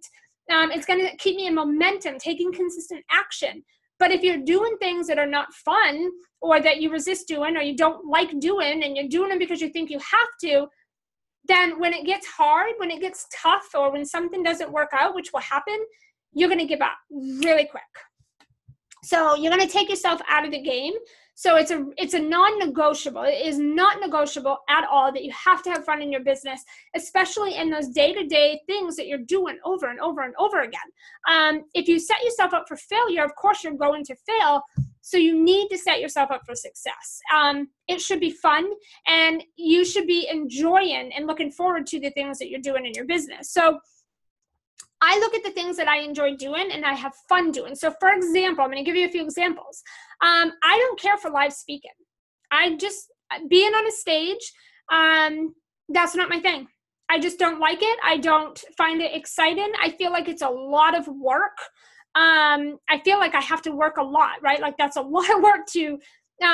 It's going to keep me in momentum, taking consistent action. But if you're doing things that are not fun, or that you resist doing, or you don't like doing, and you're doing them because you think you have to, then when it gets hard, when it gets tough, or when something doesn't work out, which will happen, you're going to give up really quick. So you're going to take yourself out of the game. So it's a non-negotiable. It is not negotiable at all that you have to have fun in your business, especially in those day-to-day things that you're doing over and over and over again. If you set yourself up for failure, of course you're going to fail. So you need to set yourself up for success. It should be fun, and you should be enjoying and looking forward to the things that you're doing in your business. So I look at the things that I enjoy doing and I have fun doing. So for example, I'm going to give you a few examples. I don't care for live speaking. I just, being on a stage, that's not my thing. I just don't like it. I don't find it exciting. I feel like it's a lot of work. I feel like I have to work a lot, right? Like that's a lot of work to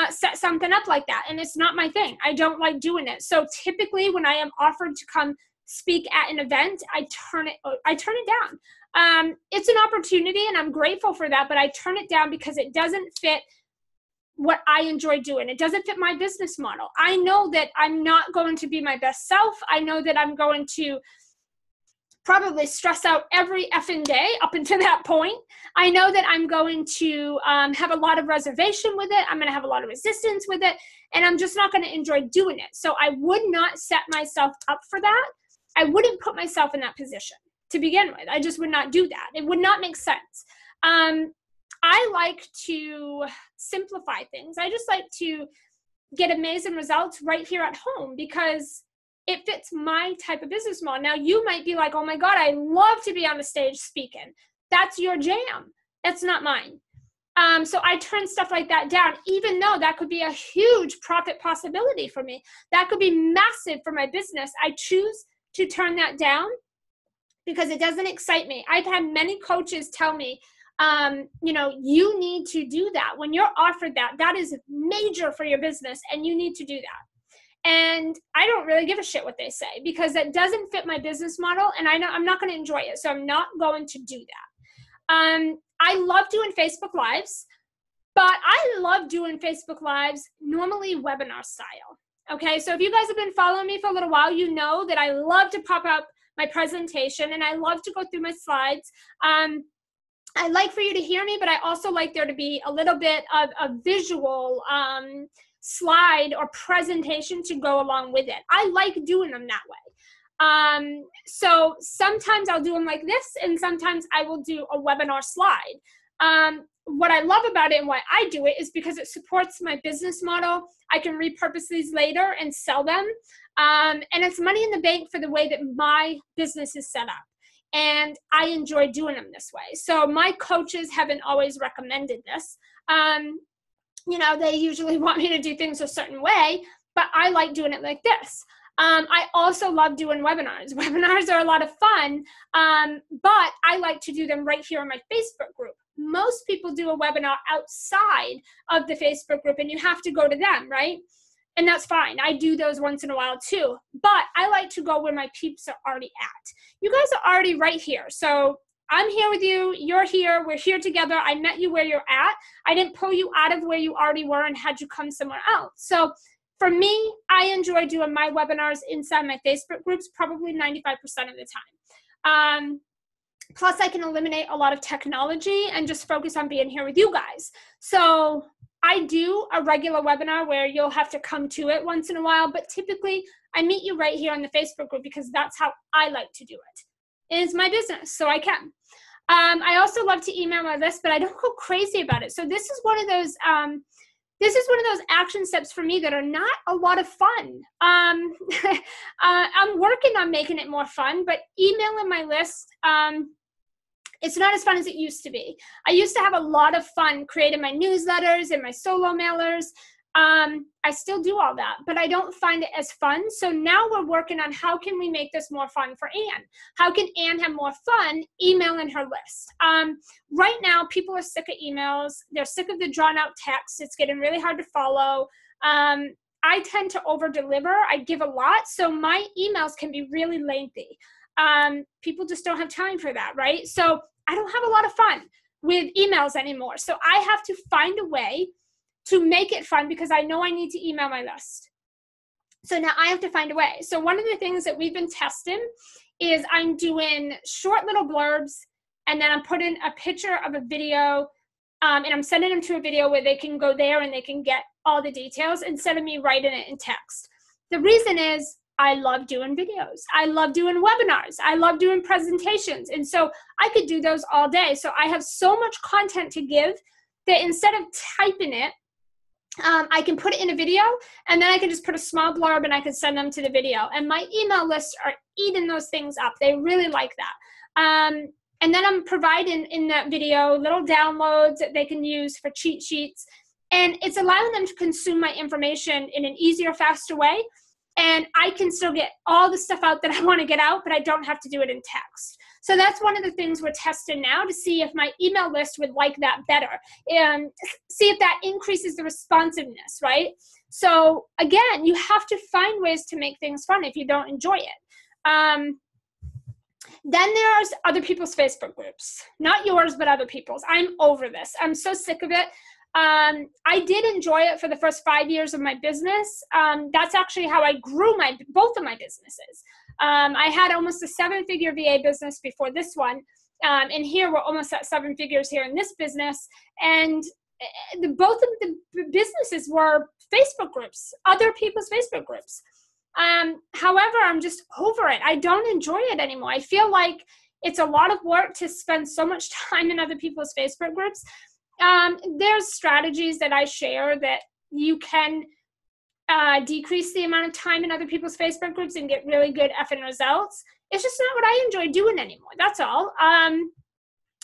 set something up like that. And it's not my thing. I don't like doing it. So typically when I am offered to come speak at an event, I turn it down. It's an opportunity and I'm grateful for that, but I turn it down because it doesn't fit what I enjoy doing. It doesn't fit my business model. I know that I'm not going to be my best self. I know that I'm going to probably stress out every effing day up until that point. I know that I'm going to have a lot of reservation with it. I'm going to have a lot of resistance with it, and I'm just not going to enjoy doing it. So I would not set myself up for that. I wouldn't put myself in that position to begin with. I just would not do that. It would not make sense. I like to simplify things. I just like to get amazing results right here at home because it fits my type of business model. Now, you might be like, oh my God, I love to be on the stage speaking. That's your jam. That's not mine. So I turn stuff like that down, even though that could be a huge profit possibility for me. That could be massive for my business. I choose to turn that down because it doesn't excite me. I've had many coaches tell me, you need to do that. When you're offered that, that is major for your business and you need to do that. And I don't really give a shit what they say because that doesn't fit my business model and I know I'm not going to enjoy it. So I'm not going to do that. I love doing Facebook Lives, but I love doing Facebook Lives normally webinar style. Okay, so if you guys have been following me for a little while, you know that I love to pop up my presentation and I love to go through my slides. I like for you to hear me, but I also like there to be a little bit of a visual slide or presentation to go along with it. I like doing them that way. So sometimes I'll do them like this, and sometimes I will do a webinar slide. What I love about it and why I do it is because it supports my business model. I can repurpose these later and sell them. And it's money in the bank for the way that my business is set up. And I enjoy doing them this way. So my coaches haven't always recommended this. They usually want me to do things a certain way, but I like doing it like this. I also love doing webinars. Webinars are a lot of fun, but I like to do them right here in my Facebook group. Most people do a webinar outside of the Facebook group and you have to go to them, right? And that's fine. I do those once in a while too. But I like to go where my peeps are already at. You guys are already right here. So I'm here with you. You're here. We're here together. I met you where you're at. I didn't pull you out of where you already were and had you come somewhere else. So for me, I enjoy doing my webinars inside my Facebook groups probably 95% of the time. Plus, I can eliminate a lot of technology and just focus on being here with you guys. So I do a regular webinar where you'll have to come to it once in a while, but typically I meet you right here on the Facebook group because that's how I like to do it. It is my business, so I can. I also love to email my list, but I don't go crazy about it. So this is one of those action steps for me that are not a lot of fun. I'm working on making it more fun, but emailing my list, it's not as fun as it used to be. I used to have a lot of fun creating my newsletters and my solo mailers. I still do all that, but I don't find it as fun. So now we're working on how can we make this more fun for Anne? How can Anne have more fun emailing her list? Right now, people are sick of emails. They're sick of the drawn out text. It's getting really hard to follow. I tend to over deliver. I give a lot. So my emails can be really lengthy. People just don't have time for that, right? So I don't have a lot of fun with emails anymore. So I have to find a way to make it fun because I know I need to email my list. So now I have to find a way. So one of the things that we've been testing is I'm doing short little blurbs and then I'm putting a picture of a video and I'm sending them to a video where they can go there and they can get all the details instead of me writing it in text. The reason is I love doing videos. I love doing webinars. I love doing presentations. And so I could do those all day. So I have so much content to give that instead of typing it, I can put it in a video and then I can just put a small blurb and I can send them to the video. And my email lists are eating those things up. They really like that. And then I'm providing in that video little downloads that they can use for cheat sheets. And it's allowing them to consume my information in an easier, faster way. And I can still get all the stuff out that I want to get out, but I don't have to do it in text. So that's one of the things we're testing now to see if my email list would like that better and see if that increases the responsiveness, right? So again, you have to find ways to make things fun if you don't enjoy it. Then there's other people's Facebook groups, not yours, but other people's. I'm over this. I'm so sick of it. I did enjoy it for the first 5 years of my business. That's actually how I grew both of my businesses. I had almost a 7-figure VA business before this one. And here we're almost at 7 figures here in this business. And both of the businesses were Facebook groups, other people's Facebook groups. However, I'm just over it. I don't enjoy it anymore. I feel like it's a lot of work to spend so much time in other people's Facebook groups. There's strategies that I share that you can decrease the amount of time in other people's Facebook groups and get really good effing results. It's just not what I enjoy doing anymore. That's all.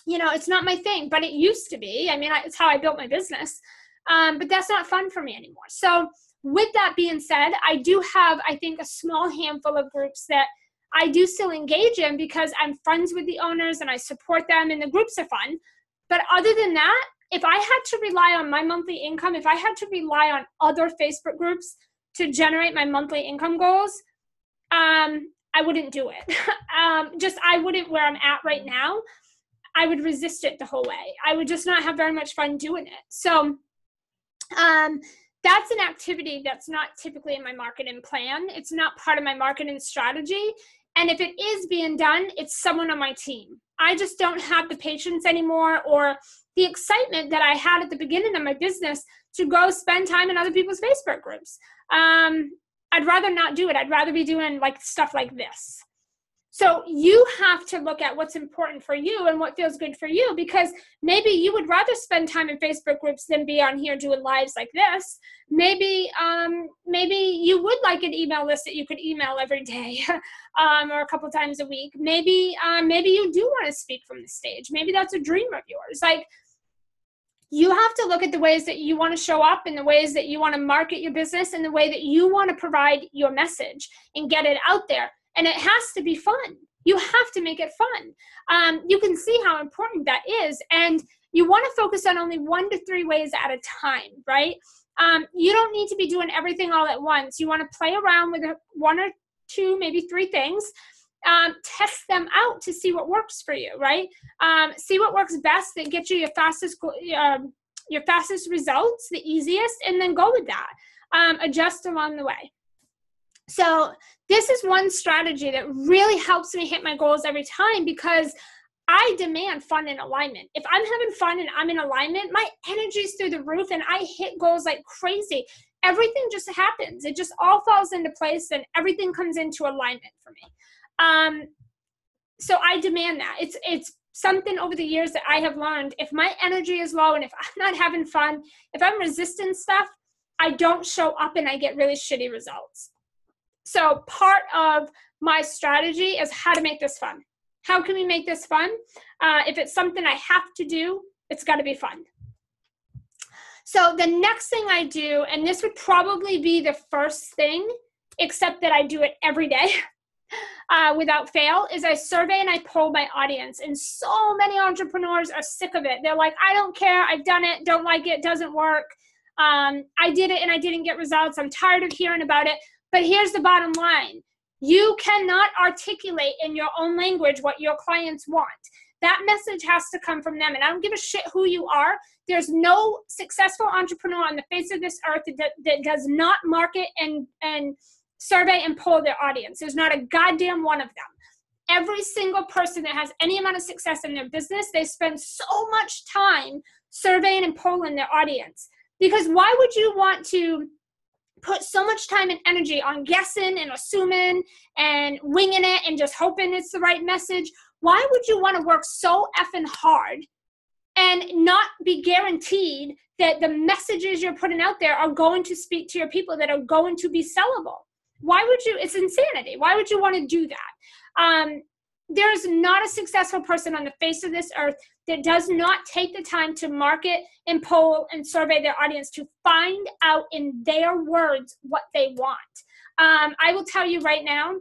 It's not my thing, but it used to be. I mean, it's how I built my business. But that's not fun for me anymore. So with that being said, I do have, I think, a small handful of groups that I do still engage in because I'm friends with the owners and I support them and the groups are fun. But other than that, if I had to rely on my monthly income, if I had to rely on other Facebook groups to generate my monthly income goals, I wouldn't do it. I wouldn't where I'm at right now. I would resist it the whole way. I would just not have very much fun doing it. So that's an activity that's not typically in my marketing plan. It's not part of my marketing strategy. And if it is being done, it's someone on my team. I just don't have the patience anymore or the excitement that I had at the beginning of my business to go spend time in other people's Facebook groups. I'd rather not do it. I'd rather be doing like stuff like this. So you have to look at what's important for you and what feels good for you, because maybe you would rather spend time in Facebook groups than be on here doing lives like this. Maybe you would like an email list that you could email every day or a couple times a week. Maybe you do want to speak from the stage. Maybe that's a dream of yours. Like, you have to look at the ways that you want to show up and the ways that you want to market your business and the way that you want to provide your message and get it out there. And it has to be fun. You have to make it fun. You can see how important that is. And you want to focus on only 1 to 3 ways at a time, right? You don't need to be doing everything all at once. You want to play around with 1 or 2, maybe 3 things. Test them out to see what works for you, right? See what works best that gets you your fastest results, the easiest, and then go with that. Adjust along the way. So this is one strategy that really helps me hit my goals every time, because I demand fun and alignment. If I'm having fun and I'm in alignment, my energy's through the roof and I hit goals like crazy. Everything just happens. It just all falls into place and everything comes into alignment for me. So I demand that. It's something over the years that I have learned. If my energy is low and if I'm not having fun, if I'm resisting stuff, I don't show up and I get really shitty results. So part of my strategy is how to make this fun. How can we make this fun? If it's something I have to do, it's got to be fun. So the next thing I do, and this would probably be the first thing, except that I do it every day without fail, is I survey and I poll my audience. And so many entrepreneurs are sick of it. They're like, I don't care. I've done it. Don't like it. Doesn't work. I did it and I didn't get results. I'm tired of hearing about it. But here's the bottom line. You cannot articulate in your own language what your clients want. That message has to come from them. And I don't give a shit who you are. There's no successful entrepreneur on the face of this earth that does not market and survey and poll their audience. There's not a goddamn one of them. Every single person that has any amount of success in their business, they spend so much time surveying and polling their audience. Because why would you want to put so much time and energy on guessing and assuming and winging it and just hoping it's the right message? Why would you want to work so effing hard and not be guaranteed that the messages you're putting out there are going to speak to your people, that are going to be sellable? Why would you? It's insanity. Why would you want to do that? There's not a successful person on the face of this earth that does not take the time to market and poll and survey their audience to find out in their words what they want. I will tell you right now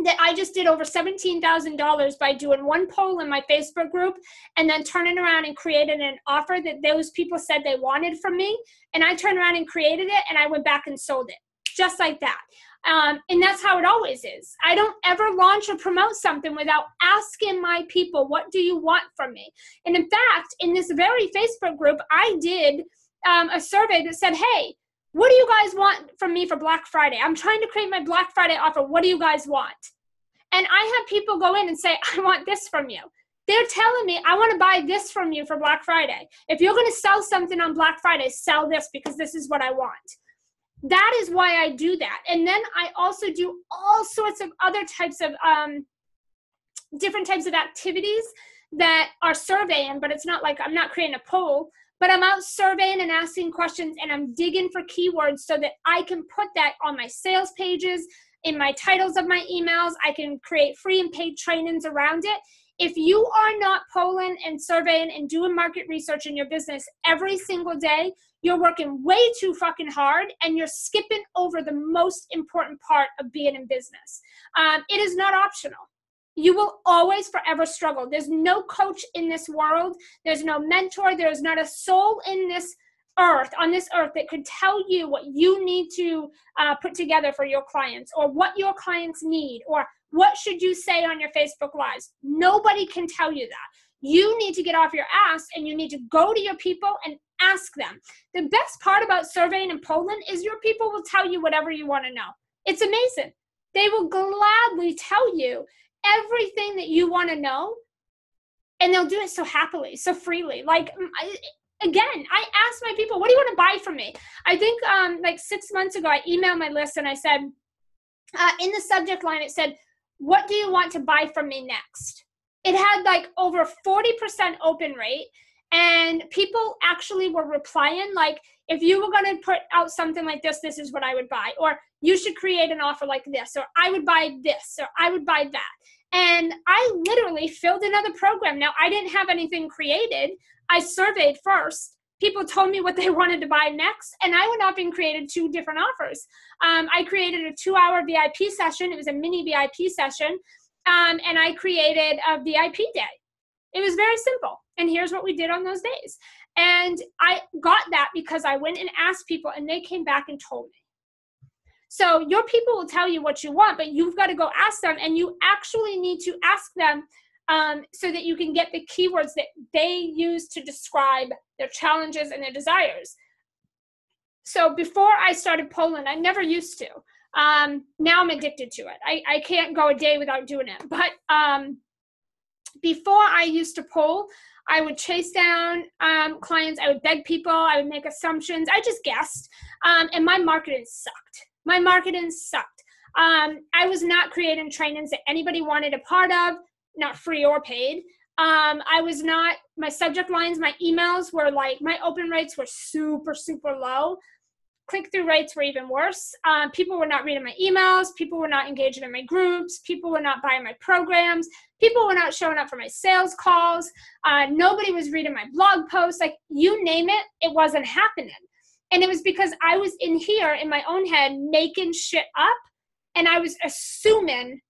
that I just did over $17,000 by doing one poll in my Facebook group and then turning around and created an offer that those people said they wanted from me. And I turned around and created it and I went back and sold it just like that. And that's how it always is. I don't ever launch or promote something without asking my people, what do you want from me? And in fact, in this very Facebook group, I did a survey that said, hey, what do you guys want from me for Black Friday? I'm trying to create my Black Friday offer. What do you guys want? And I have people go in and say, I want this from you. They're telling me, I want to buy this from you for Black Friday. If you're going to sell something on Black Friday, sell this because this is what I want. That is why I do that. And then I also do all sorts of other types of different types of activities that are surveying, but it's not like I'm not creating a poll, but I'm out surveying and asking questions, and I'm digging for keywords so that I can put that on my sales pages, in my titles of my emails. I can create free and paid trainings around it. If you are not polling and surveying and doing market research in your business every single day, you're working way too fucking hard, and you're skipping over the most important part of being in business. It is not optional. You will always forever struggle. There's no coach in this world. There's no mentor. There's not a soul in this earth, on this earth, that could tell you what you need to put together for your clients, or what your clients need, or what should you say on your Facebook Lives. Nobody can tell you that. You need to get off your ass, and you need to go to your people and ask them. The best part about surveying and polling is your people will tell you whatever you want to know. It's amazing. They will gladly tell you everything that you want to know, and they'll do it so happily, so freely. Like, again, I asked my people, what do you want to buy from me? I think like 6 months ago, I emailed my list and I said, in the subject line, it said, what do you want to buy from me next? It had like over 40% open rate, and people actually were replying like, if you were going to put out something like this, this is what I would buy, or you should create an offer like this, or I would buy this, or I would buy that. And I literally filled another program. Now, I didn't have anything created. I surveyed first. People told me what they wanted to buy next, and I went off and created 2 different offers. I created a 2-hour VIP session. It was a mini VIP session, and I created a VIP day. It was very simple, and here's what we did on those days. And I got that because I went and asked people, and they came back and told me. So your people will tell you what you want, but you've got to go ask them, and you actually need to ask them so that you can get the keywords that they use to describe their challenges and their desires. So before I started polling, I never used to. Now I'm addicted to it. I can't go a day without doing it. But before I used to poll, I would chase down clients. I would beg people. I would make assumptions. I just guessed. And my marketing sucked. My marketing sucked. I was not creating trainings that anybody wanted a part of, not free or paid. I was not, my subject lines, my emails were like, my open rates were super, super low. Click-through rates were even worse. People were not reading my emails. People were not engaging in my groups. People were not buying my programs. People were not showing up for my sales calls. Nobody was reading my blog posts. Like, you name it, it wasn't happening. And it was because I was in here in my own head making shit up, and I was assuming,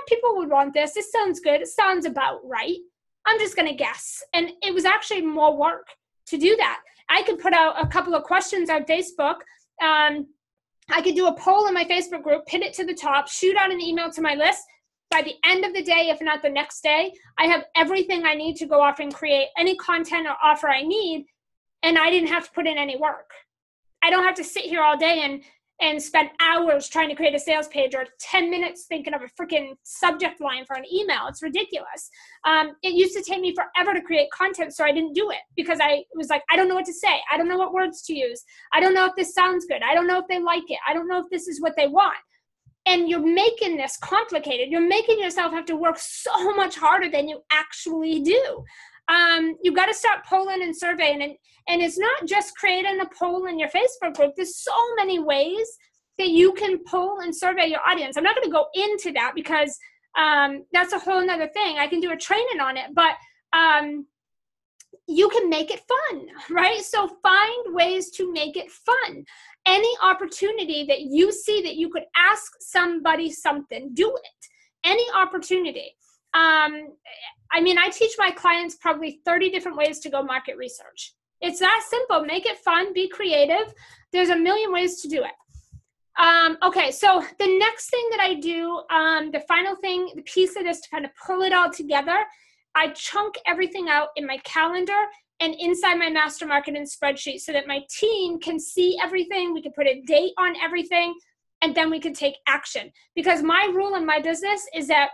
people would want this. This sounds good. It sounds about right. I'm just going to guess. And it was actually more work to do that. I could put out a couple of questions on Facebook. I could do a poll in my Facebook group, pin it to the top, shoot out an email to my list. By the end of the day, if not the next day, I have everything I need to go off and create any content or offer I need, and I didn't have to put in any work. I don't have to sit here all day and spend hours trying to create a sales page, or 10 minutes thinking of a freaking subject line for an email. It's ridiculous. It used to take me forever to create content, so I didn't do it because I was like, I don't know what to say. I don't know what words to use. I don't know if this sounds good. I don't know if they like it. I don't know if this is what they want. And you're making this complicated. You're making yourself have to work so much harder than you actually do. You've got to start polling and surveying. And it's not just creating a poll in your Facebook group. There's so many ways that you can poll and survey your audience. I'm not going to go into that because that's a whole nother thing. I can do a training on it, but you can make it fun, right? So find ways to make it fun. Any opportunity that you see that you could ask somebody something, do it. Any opportunity. I mean, I teach my clients probably 30 different ways to go market research. It's that simple. Make it fun. Be creative. There's a million ways to do it. Okay, so the next thing that I do, the final thing, the piece of this to kind of pull it all together, I chunk everything out in my calendar and inside my master marketing spreadsheet so that my team can see everything. We can put a date on everything, and then we can take action. Because my rule in my business is that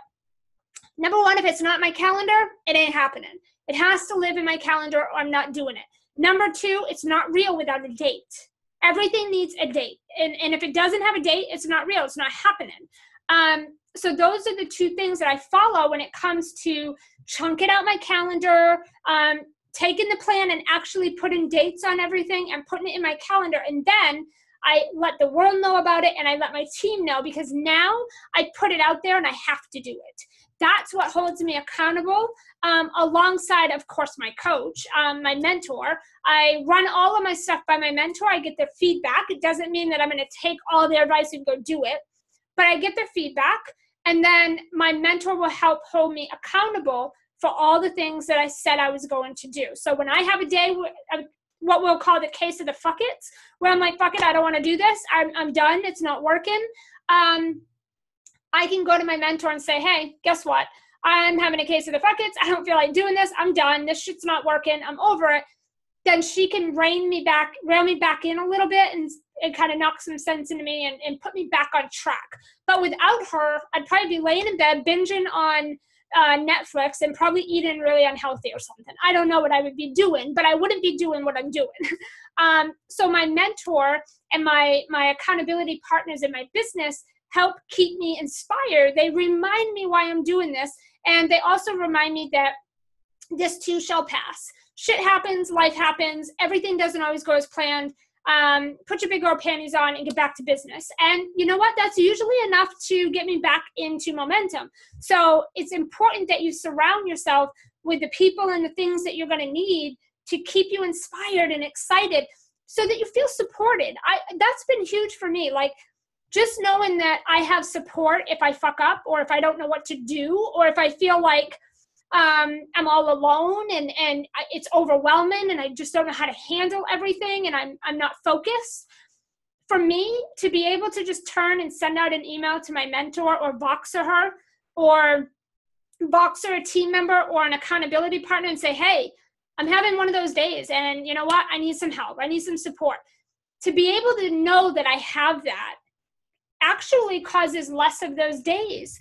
Number one, if it's not my calendar, it ain't happening. It has to live in my calendar or I'm not doing it. Number two, it's not real without a date. Everything needs a date. And if it doesn't have a date, it's not real. It's not happening. So those are the two things that I follow when it comes to chunking out my calendar, taking the plan and actually putting dates on everything and putting it in my calendar. And then I let the world know about it and I let my team know, because now I put it out there and I have to do it. That's what holds me accountable, alongside, of course, my coach, my mentor. I run all of my stuff by my mentor. I get their feedback. It doesn't mean that I'm going to take all their advice and go do it, but I get their feedback. And then my mentor will help hold me accountable for all the things that I said I was going to do. So when I have a day, what we'll call the case of the fuck it's, where I'm like, fuck it, I don't want to do this. I'm done. It's not working. I can go to my mentor and say, hey, guess what? I'm having a case of the fuck it's. I don't feel like doing this. I'm done. This shit's not working. I'm over it. Then she can rail me back in a little bit and kind of knock some sense into me and put me back on track. But without her, I'd probably be laying in bed, binging on Netflix and probably eating really unhealthy or something. I don't know what I would be doing, but I wouldn't be doing what I'm doing. So my mentor and my accountability partners in my business help keep me inspired. They remind me why I'm doing this. And they also remind me that this too shall pass. Shit happens, life happens. Everything doesn't always go as planned. Put your big girl panties on and get back to business. And you know what? That's usually enough to get me back into momentum. So it's important that you surround yourself with the people and the things that you're going to need to keep you inspired and excited so that you feel supported. That's been huge for me. Like, just knowing that I have support if I fuck up or if I don't know what to do or if I feel like I'm all alone and it's overwhelming and I just don't know how to handle everything and I'm not focused. For me to be able to just turn and send out an email to my mentor or Voxer her or Voxer a team member or an accountability partner and say, hey, I'm having one of those days and you know what? I need some help. I need some support. To be able to know that I have that actually causes less of those days,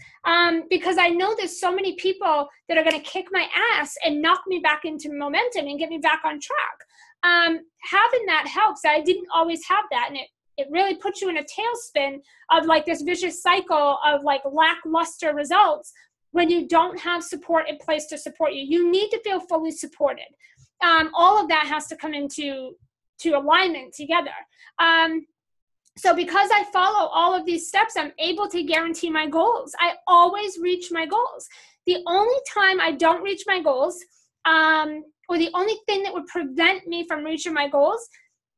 because I know there's so many people that are going to kick my ass and knock me back into momentum and get me back on track. Having that helps. I didn't always have that, and it really puts you in a tailspin of like this vicious cycle of like lackluster results when you don't have support in place to support you. You need to feel fully supported. All of that has to come into alignment together. So because I follow all of these steps, I'm able to guarantee my goals. I always reach my goals. The only time I don't reach my goals, or the only thing that would prevent me from reaching my goals,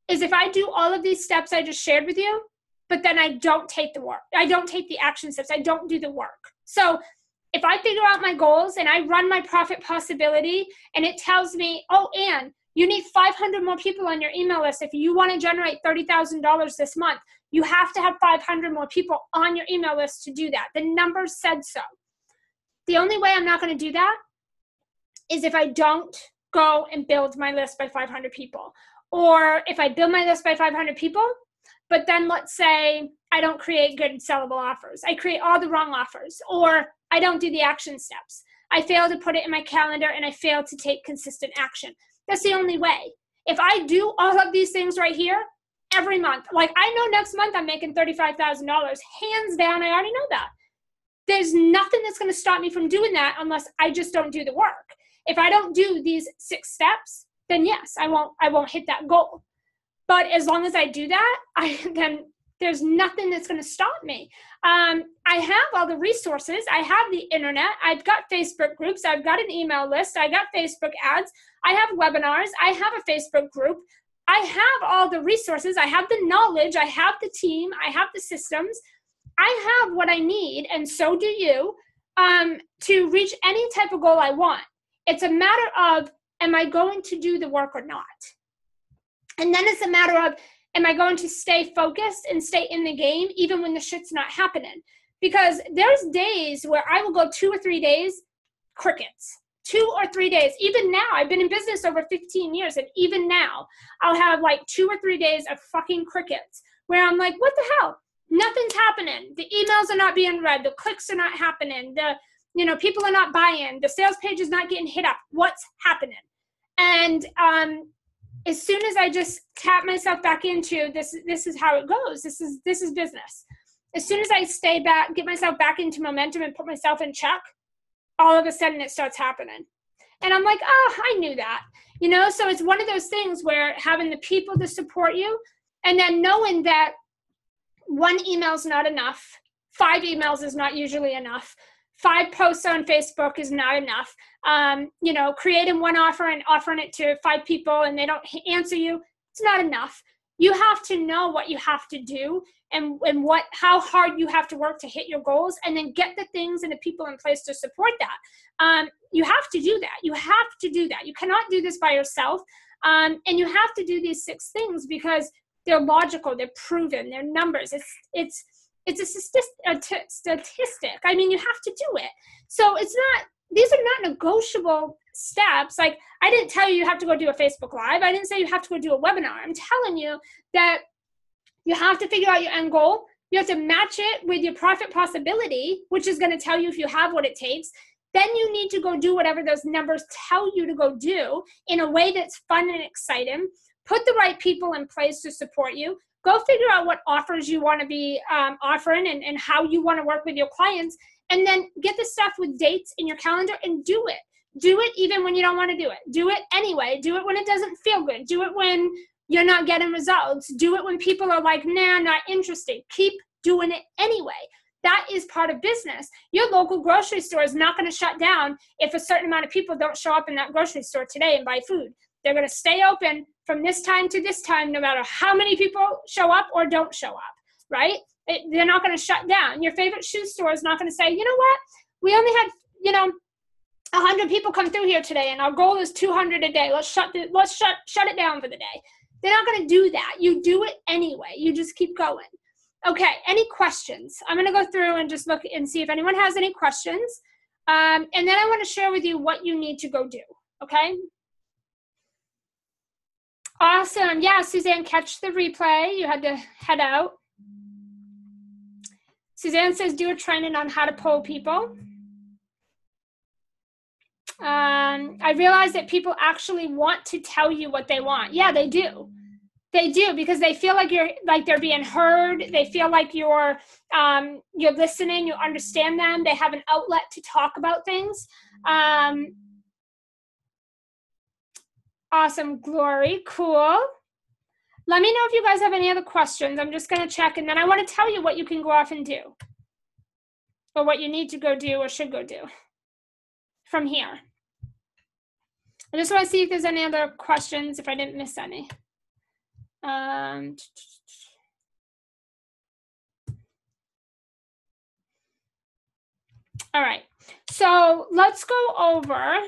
is if I do all of these steps I just shared with you, but then I don't take the work. I don't take the action steps. I don't do the work. So if I figure out my goals and I run my profit possibility and it tells me, oh, Ann, you need 500 more people on your email list. If you want to generate $30,000 this month, you have to have 500 more people on your email list to do that. The numbers said so. The only way I'm not going to do that is if I don't go and build my list by 500 people. Or if I build my list by 500 people, but then let's say I don't create good sellable offers. I create all the wrong offers, or I don't do the action steps. I fail to put it in my calendar and I fail to take consistent action. That's the only way. If I do all of these things right here every month, like I know next month I'm making $35,000, hands down, I already know that. There's nothing that's going to stop me from doing that unless I just don't do the work. If I don't do these 6 steps, then yes, I won't hit that goal. But as long as I do that, then there's nothing that's going to stop me. I have all the resources. I have the internet. I've got Facebook groups. I've got an email list. I got Facebook ads. I have webinars. I have a Facebook group. I have all the resources. I have the knowledge. I have the team. I have the systems. I have what I need, and so do you, to reach any type of goal I want. It's a matter of, am I going to do the work or not? And then it's a matter of, am I going to stay focused and stay in the game even when the shit's not happening? Because there's days where I will go 2 or 3 days, crickets. 2 or 3 days. Even now, I've been in business over 15 years, and even now, I'll have like 2 or 3 days of fucking crickets where I'm like, what the hell? Nothing's happening. The emails are not being read. The clicks are not happening. you know, people are not buying, the sales page is not getting hit up. What's happening? And as soon as I just tap myself back into this is how it goes. This is business. As soon as I stay back, get myself back into momentum and put myself in check, all of a sudden it starts happening. And I'm like, oh, I knew that, you know? So it's one of those things where having the people to support you, and then knowing that 1 email is not enough, 5 emails is not usually enough, 5 posts on Facebook is not enough. You know, creating 1 offer and offering it to 5 people and they don't answer you, it's not enough. You have to know what you have to do and how hard you have to work to hit your goals, and then get the things and the people in place to support that. You have to do that. You have to do that. You cannot do this by yourself. And you have to do these 6 things because they're logical, they're proven, they're numbers. It's a statistic. I mean, you have to do it. So these are not negotiable steps. Like, I didn't tell you have to go do a Facebook Live. I didn't say you have to go do a webinar. I'm telling you that you have to figure out your end goal. You have to match it with your profit possibility, which is going to tell you if you have what it takes. Then you need to go do whatever those numbers tell you to go do in a way that's fun and exciting. Put the right people in place to support you. Go figure out what offers you want to be offering and how you want to work with your clients. And then get the stuff with dates in your calendar and do it. Do it even when you don't want to do it. Do it anyway. Do it when it doesn't feel good. Do it when you're not getting results. Do it when people are like, nah, not interested. Keep doing it anyway. That is part of business. Your local grocery store is not going to shut down if a certain amount of people don't show up in that grocery store today and buy food. They're going to stay open from this time to this time, no matter how many people show up or don't show up, right? They're not going to shut down. Your favorite shoe store is not going to say, you know what? We only had, 100 people come through here today, and our goal is 200 a day. Let's shut it down for the day. They're not going to do that. You do it anyway. You just keep going. Okay, any questions? I'm going to go through and just look and see if anyone has any questions. And then I want to share with you what you need to go do, okay? Awesome. Yeah, Suzanne, catch the replay. You had to head out. Suzanne says, do a training on how to poll people. I realize that people actually want to tell you what they want. Yeah, they do. They do, because they feel like they're being heard. They feel like you're listening, you understand them. They have an outlet to talk about things. Awesome, Glory, cool. Let me know if you guys have any other questions. I'm just going to check, and then I want to tell you what you can go off and do, or what you need to go do or should go do from here. I just want to see if there's any other questions, if I didn't miss any. All right, so let's go over.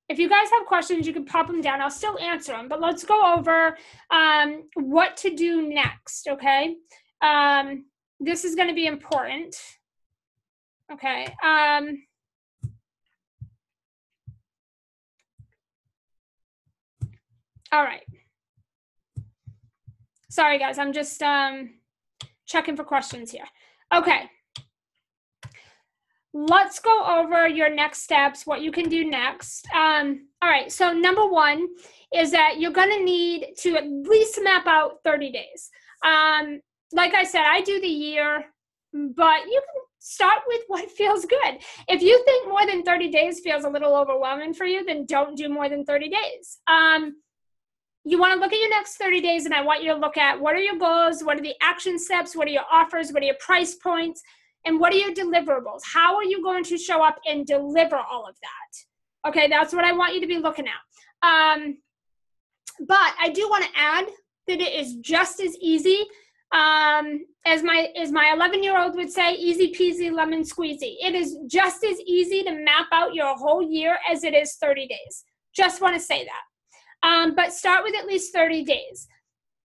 If you guys have questions, you can pop them down. I'll still answer them, but let's go over what to do next, okay? This is going to be important, okay? All right. Sorry, guys, I'm just checking for questions here. Okay. Let's go over your next steps, what you can do next. All right, so number 1 is that you're going to need to at least map out 30 days. Like I said, I do the year, but you can start with what feels good. If you think more than 30 days feels a little overwhelming for you, then don't do more than 30 days. You want to look at your next 30 days, and I want you to look at what are your goals, what are the action steps, what are your offers, what are your price points, and what are your deliverables? How are you going to show up and deliver all of that? Okay, that's what I want you to be looking at. But I do want to add that it is just as easy as my 11-year-old would say, easy peasy lemon squeezy. It is just as easy to map out your whole year as it is 30 days. Just want to say that. But start with at least 30 days.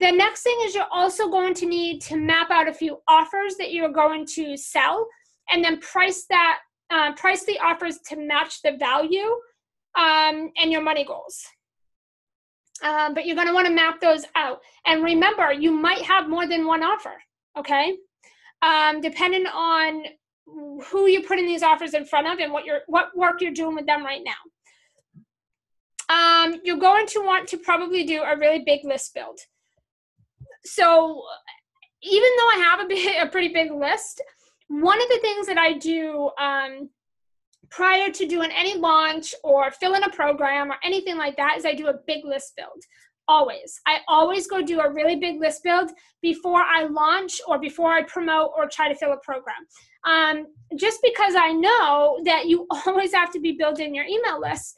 The next thing is you're also going to need to map out a few offers that you're going to sell, and then price the offers to match the value and your money goals. But you're going to want to map those out. And remember, you might have more than one offer, okay? Depending on who you're putting these offers in front of and what work you're doing with them right now. You're going to want to probably do a really big list build. So even though I have a pretty big list, one of the things that I do prior to doing any launch or fill in a program or anything like that is I do a big list build. Always. I always go do a really big list build before I launch or before I promote or try to fill a program. Just because I know that you always have to be building your email list.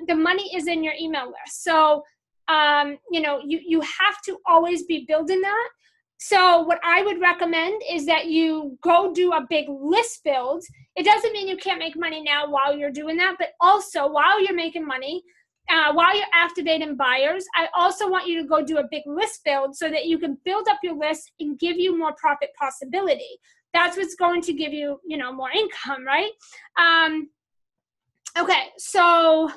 The money is in your email list. So, you have to always be building that. So what I would recommend is that you go do a big list build. It doesn't mean you can't make money now while you're doing that, but also while you're making money, while you're activating buyers, I also want you to go do a big list build so that you can build up your list and give you more profit possibility. That's what's going to give you, more income, right? Okay, so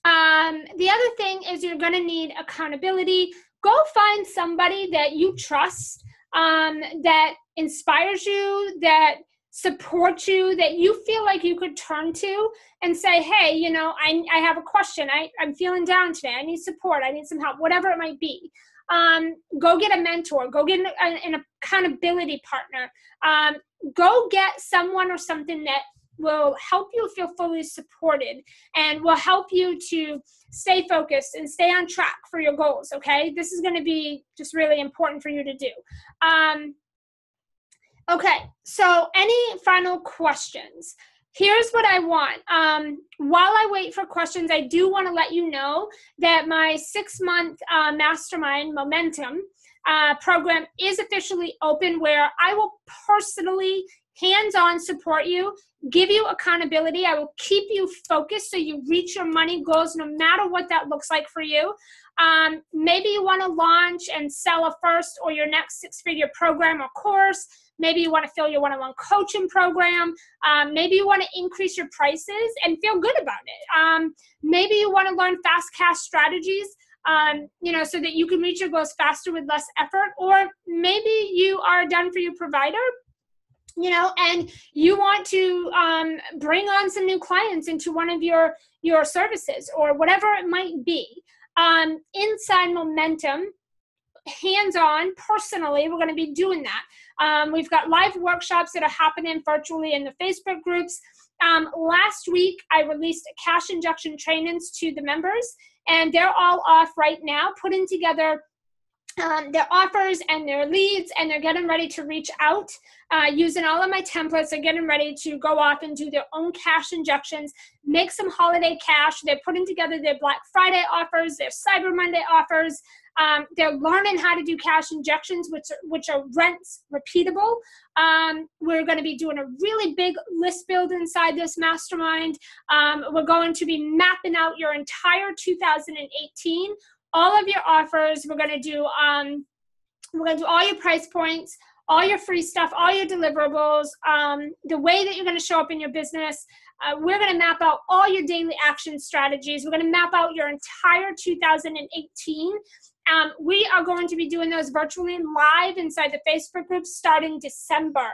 the other thing is you're going to need accountability. Go find somebody that you trust, that inspires you, that supports you, that you feel like you could turn to and say, hey, I have a question. I'm feeling down today. I need support. I need some help, whatever it might be. Go get a mentor. Go get an accountability partner. Go get someone or something that will help you feel fully supported and will help you to stay focused and stay on track for your goals, okay? This is going to be just really important for you to do. Okay, so any final questions? Here's what I want. While I wait for questions, I do want to let you know that my 6-month Mastermind Momentum program is officially open, where I will personally hands-on support you, give you accountability. I will keep you focused so you reach your money goals no matter what that looks like for you. Maybe you want to launch and sell a first or your next 6-figure program or course. Maybe you want to fill your one-on-one coaching program. Maybe you want to increase your prices and feel good about it. Maybe you want to learn fast cash strategies, so that you can reach your goals faster with less effort. Or maybe you are a done-for-you provider, and you want to bring on some new clients into one of your services or whatever it might be. Inside Momentum, hands-on, personally, we're going to be doing that. We've got live workshops that are happening virtually in the Facebook groups. Last week, I released cash injection trainings to the members, and they're all off right now, putting together their offers and their leads, and they're getting ready to reach out using all of my templates. They're getting ready to go off and do their own cash injections, make some holiday cash. They're putting together their Black Friday offers, their Cyber Monday offers. They're learning how to do cash injections, which are rents repeatable. We're going to be doing a really big list build inside this mastermind. We're going to be mapping out your entire 2018, all of your offers. We're going to do all your price points, all your free stuff, all your deliverables, the way that you're going to show up in your business. We're going to map out all your daily action strategies. We're going to map out your entire 2018. We are going to be doing those virtually live inside the Facebook group starting December.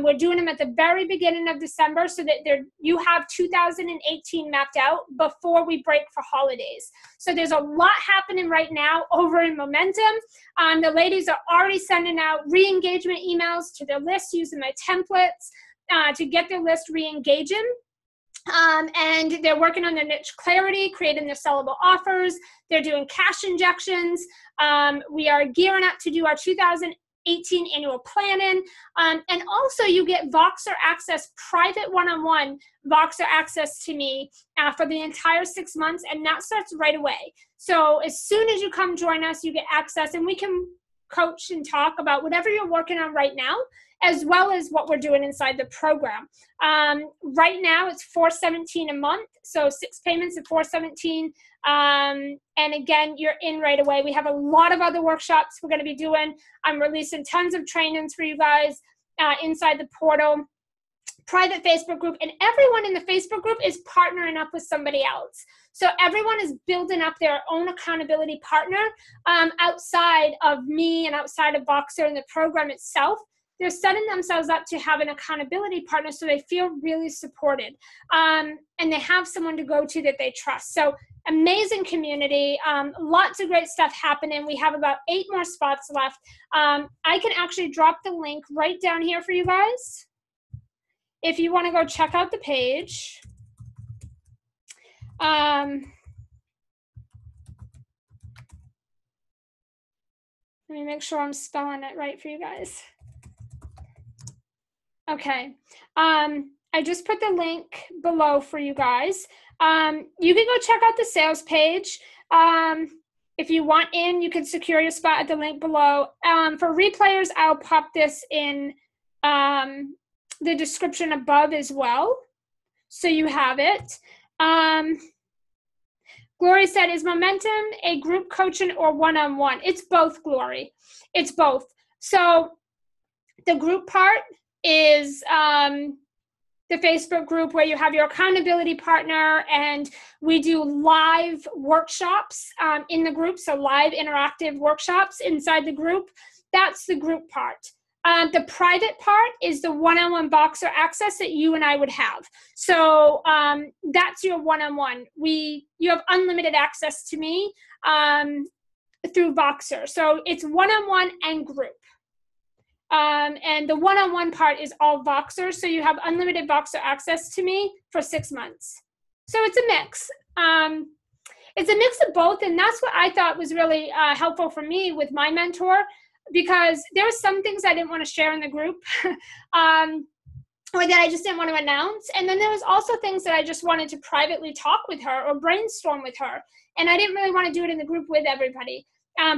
We're doing them at the very beginning of December so that you have 2018 mapped out before we break for holidays. So there's a lot happening right now over in Momentum. The ladies are already sending out re-engagement emails to their list using my templates to get their list re-engaging. And they're working on their niche clarity, creating their sellable offers. They're doing cash injections. We are gearing up to do our 2018 annual planning. And also you get Voxer access, private one-on-one Voxer access to me for the entire 6 months. And that starts right away. So as soon as you come join us, you get access, and we can coach and talk about whatever you're working on right now, as well as what we're doing inside the program. Right now, it's $417 a month, so 6 payments of $417. And again, you're in right away. We have a lot of other workshops we're going to be doing. I'm releasing tons of trainings for you guys inside the portal, private Facebook group, and everyone in the Facebook group is partnering up with somebody else. So everyone is building up their own accountability partner outside of me and outside of Voxer and the program itself. they're setting themselves up to have an accountability partner so they feel really supported. And they have someone to go to that they trust. So amazing community, lots of great stuff happening. We have about 8 more spots left. I can actually drop the link right down here for you guys if you want to go check out the page. Let me make sure I'm spelling it right for you guys. Okay. I just put the link below for you guys. You can go check out the sales page. If you want in, you can secure your spot at the link below. For replayers, I'll pop this in the description above as well, so you have it. Glory said, is Momentum a group coaching or one-on-one? It's both, Glory. It's both. So the group part is the Facebook group where you have your accountability partner, and we do live workshops in the group, so live interactive workshops inside the group. That's the group part. The private part is the one-on-one Voxer access that you and I would have. So that's your one-on-one. You have unlimited access to me through Voxer. So it's one-on-one and group. And the one-on-one part is all Voxer. So you have unlimited Voxer access to me for 6 months. So it's a mix. It's a mix of both. And that's what I thought was really helpful for me with my mentor, because there were some things I didn't want to share in the group or that I just didn't want to announce. And then there was also things that I just wanted to privately talk with her or brainstorm with her. And I didn't really want to do it in the group with everybody.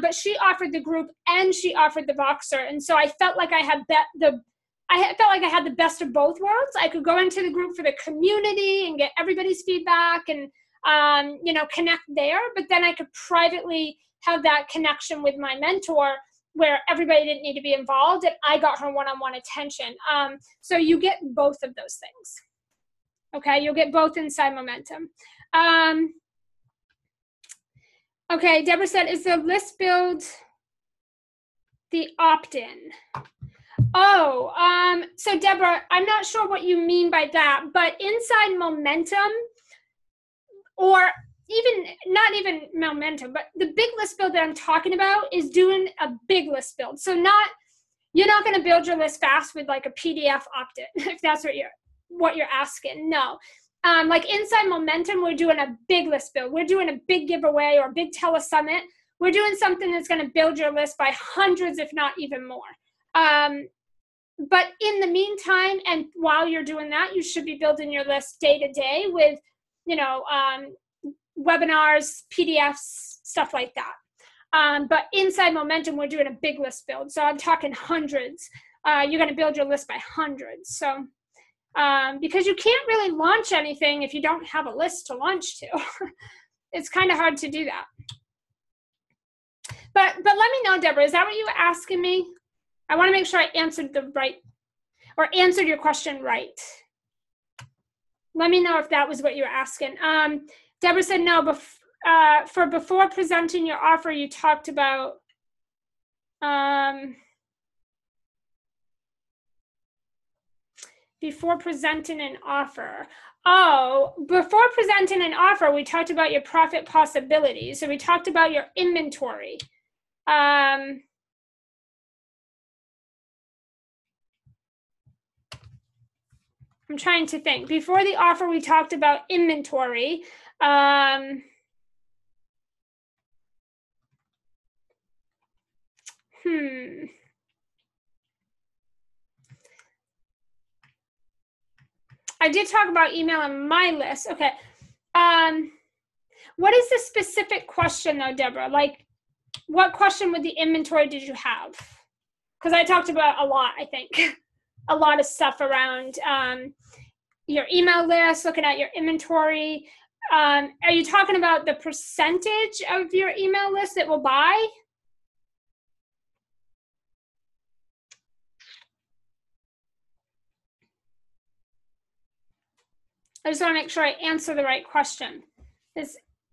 But she offered the group and she offered the Voxer. And so I felt like I had I had the best of both worlds. I could go into the group for the community and get everybody's feedback and, connect there. But then I could privately have that connection with my mentor where everybody didn't need to be involved and I got her one-on-one attention. So you get both of those things. Okay, you'll get both inside Momentum. Okay, Deborah said, is the list build the opt-in? Oh, so Deborah, I'm not sure what you mean by that, but inside Momentum, or not even Momentum, but the big list build that I'm talking about is doing a big list build. So you're not going to build your list fast with like a PDF opt-in, if that's what you're asking. No. Like inside Momentum, we're doing a big list build. We're doing a big giveaway or a big telesummit. We're doing something that's going to build your list by hundreds, if not even more. But in the meantime, and while you're doing that, you should be building your list day to day with, webinars, PDFs, stuff like that. But inside Momentum, we're doing a big list build. So I'm talking hundreds. You're going to build your list by hundreds. So because you can't really launch anything if you don't have a list to launch to. It's kind of hard to do that. But let me know, Deborah, is that what you were asking me? I want to make sure I answered answered your question right. Let me know if that was what you were asking. Deborah said, no, for before presenting your offer, you talked about, before presenting an offer. Oh, before presenting an offer, we talked about your profit possibilities. So we talked about your inventory. I'm trying to think. Before the offer, we talked about inventory. I did talk about email on my list. Okay. What is the specific question though, Deborah? Like, what question with the inventory did you have? Because I talked about a lot, I think. A lot of stuff around your email list, looking at your inventory. Are you talking about the percentage of your email list that will buy? I just want to make sure I answer the right question.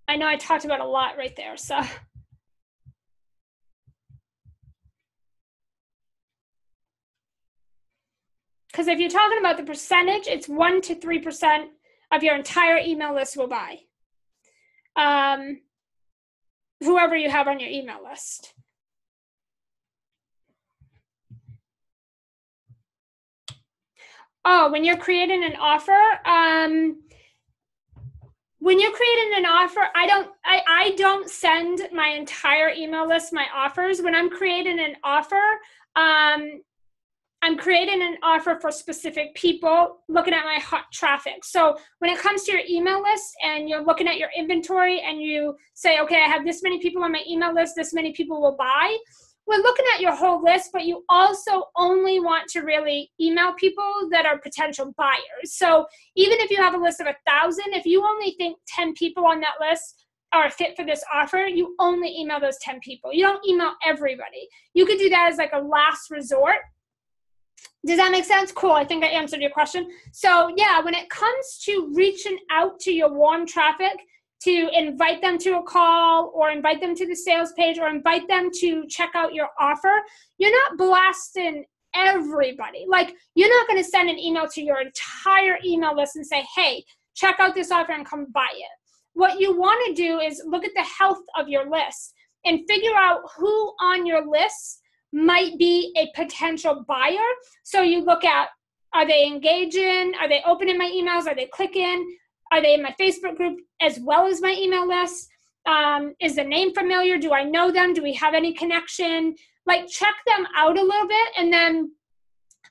I know I talked about a lot right there, so. Because if you're talking about the percentage, it's 1 to 3% of your entire email list will buy. Whoever you have on your email list. Oh, when you're creating an offer, I don't send my entire email list my offers. When I'm creating an offer, I'm creating an offer for specific people looking at my hot traffic. So when it comes to your email list and you're looking at your inventory and you say, okay, I have this many people on my email list, this many people will buy. We're looking at your whole list, but you also only want to really email people that are potential buyers. So even if you have a list of 1,000, if you only think 10 people on that list are a fit for this offer, you only email those 10 people. You don't email everybody. You could do that as like a last resort. Does that make sense? Cool. I think I answered your question. So yeah, when it comes to reaching out to your warm traffic, to invite them to a call or invite them to the sales page or invite them to check out your offer, you're not blasting everybody. Like, you're not going to send an email to your entire email list and say, hey, check out this offer and come buy it. What you want to do is look at the health of your list and figure out who on your list might be a potential buyer. So you look at, are they engaging? Are they opening my emails? Are they clicking? Are they in my Facebook group as well as my email list? Is the name familiar? Do I know them? Do we have any connection? Like, check them out a little bit. And then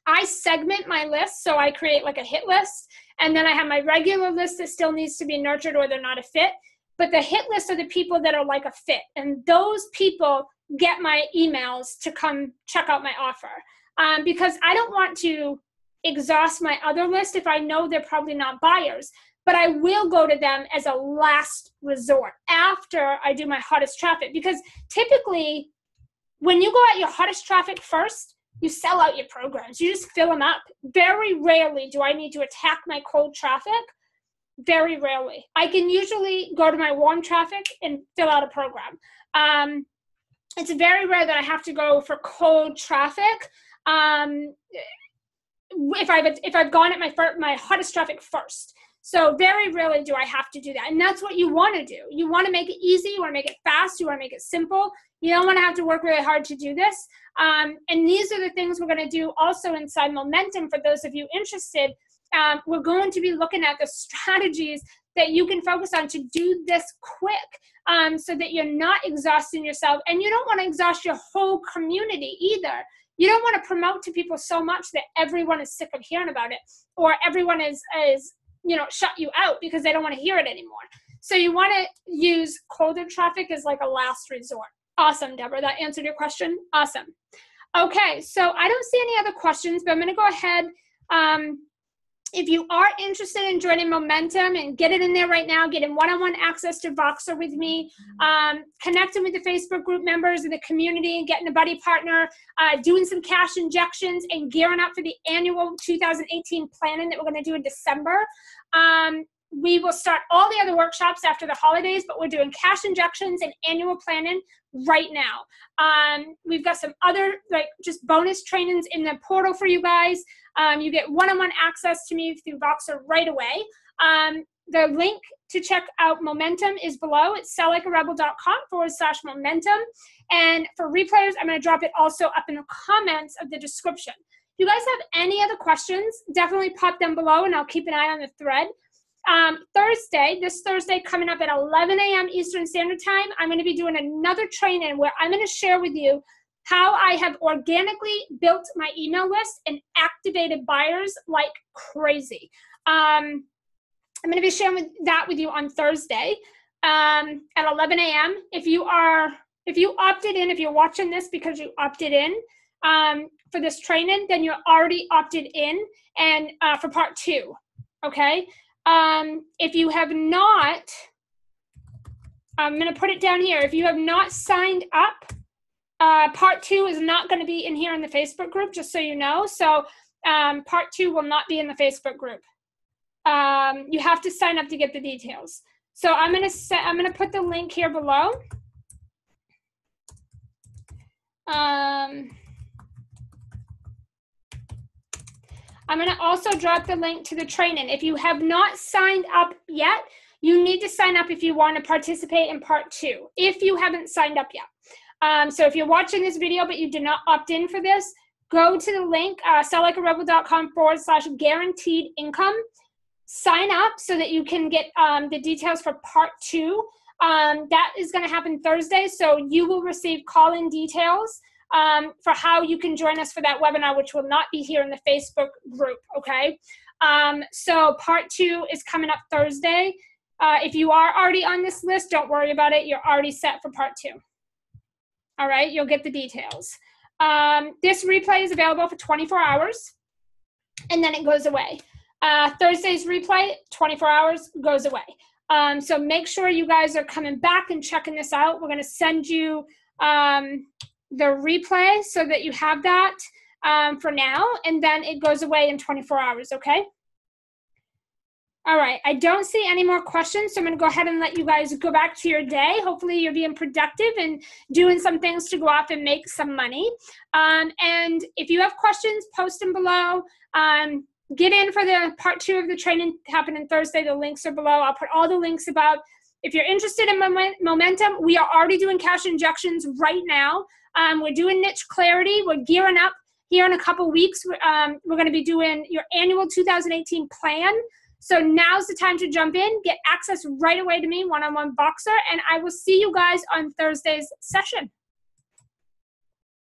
I segment my list. So I create like a hit list. And then I have my regular list that still needs to be nurtured or they're not a fit. But the hit list are the people that are like a fit. And those people get my emails to come check out my offer. Because I don't want to exhaust my other list if I know they're probably not buyers. But I will go to them as a last resort after I do my hottest traffic. Because typically, when you go at your hottest traffic first, you sell out your programs. You just fill them up. Very rarely do I need to attack my cold traffic. Very rarely. I can usually go to my warm traffic and fill out a program. It's very rare that I have to go for cold traffic. If I've gone at my hottest traffic first. So very rarely do I have to do that. And that's what you want to do. You want to make it easy. You want to make it fast. You want to make it simple. You don't want to have to work really hard to do this. And these are the things we're going to do also inside Momentum for those of you interested. We're going to be looking at the strategies that you can focus on to do this quick so that you're not exhausting yourself. And you don't want to exhaust your whole community either. You don't want to promote to people so much that everyone is sick of hearing about it or everyone is shut you out because they don't want to hear it anymore. So you want to use colder traffic as like a last resort. Awesome, Deborah. That answered your question. Awesome. Okay, so I don't see any other questions, but I'm going to go ahead. If you are interested in joining Momentum and get it in there right now, getting one-on-one access to Voxer with me, connecting with the Facebook group members in the community, getting a buddy partner, doing some cash injections, and gearing up for the annual 2018 planning that we're going to do in December. We will start all the other workshops after the holidays, but we're doing cash injections and annual planning right now. We've got some other just bonus trainings in the portal for you guys. You get one-on-one access to me through Voxer right away. The link to check out Momentum is below. It's selllikearebel.com/momentum. And for replayers, I'm going to drop it also up in the comments of the description. If you guys have any other questions, definitely pop them below and I'll keep an eye on the thread. This Thursday coming up at 11 a.m. Eastern Standard Time, I'm going to be doing another training where I'm going to share with you how I have organically built my email list and activated buyers like crazy. I'm going to be sharing that with you on Thursday at 11 a.m. If you opted in, if you're watching this because you opted in for this training, then you're already opted in and for part 2, okay? If you have not, I'm going to put it down here. If you have not signed up, part 2 is not going to be in here in the Facebook group, just so you know. So part 2 will not be in the Facebook group. You have to sign up to get the details. So I'm going to put the link here below. I'm going to also drop the link to the training. If you have not signed up yet, you need to sign up if you want to participate in part 2, if you haven't signed up yet. So if you're watching this video but you did not opt in for this, go to the link, selllikearebel.com/guaranteed income. Sign up so that you can get the details for part 2. That is going to happen Thursday, so you will receive call-in details for how you can join us for that webinar, which will not be here in the Facebook group, okay? So part 2 is coming up Thursday. If you are already on this list, don't worry about it. You're already set for part 2. All right, you'll get the details. This replay is available for 24 hours, and then it goes away. Thursday's replay, 24 hours, goes away. So make sure you guys are coming back and checking this out. We're going to send you the replay so that you have that for now, and then it goes away in 24 hours, okay? All right, I don't see any more questions, so I'm going to go ahead and let you guys go back to your day. Hopefully you're being productive and doing some things to go off and make some money. And if you have questions, post them below. Get in for the part 2 of the training happening Thursday. The links are below. I'll put all the links about. If you're interested in momentum, we are already doing cash injections right now. We're doing niche clarity. We're gearing up here in a couple weeks. We're going to be doing your annual 2018 plan. So now's the time to jump in, get access right away to me, one-on-one Voxer, and I will see you guys on Thursday's session.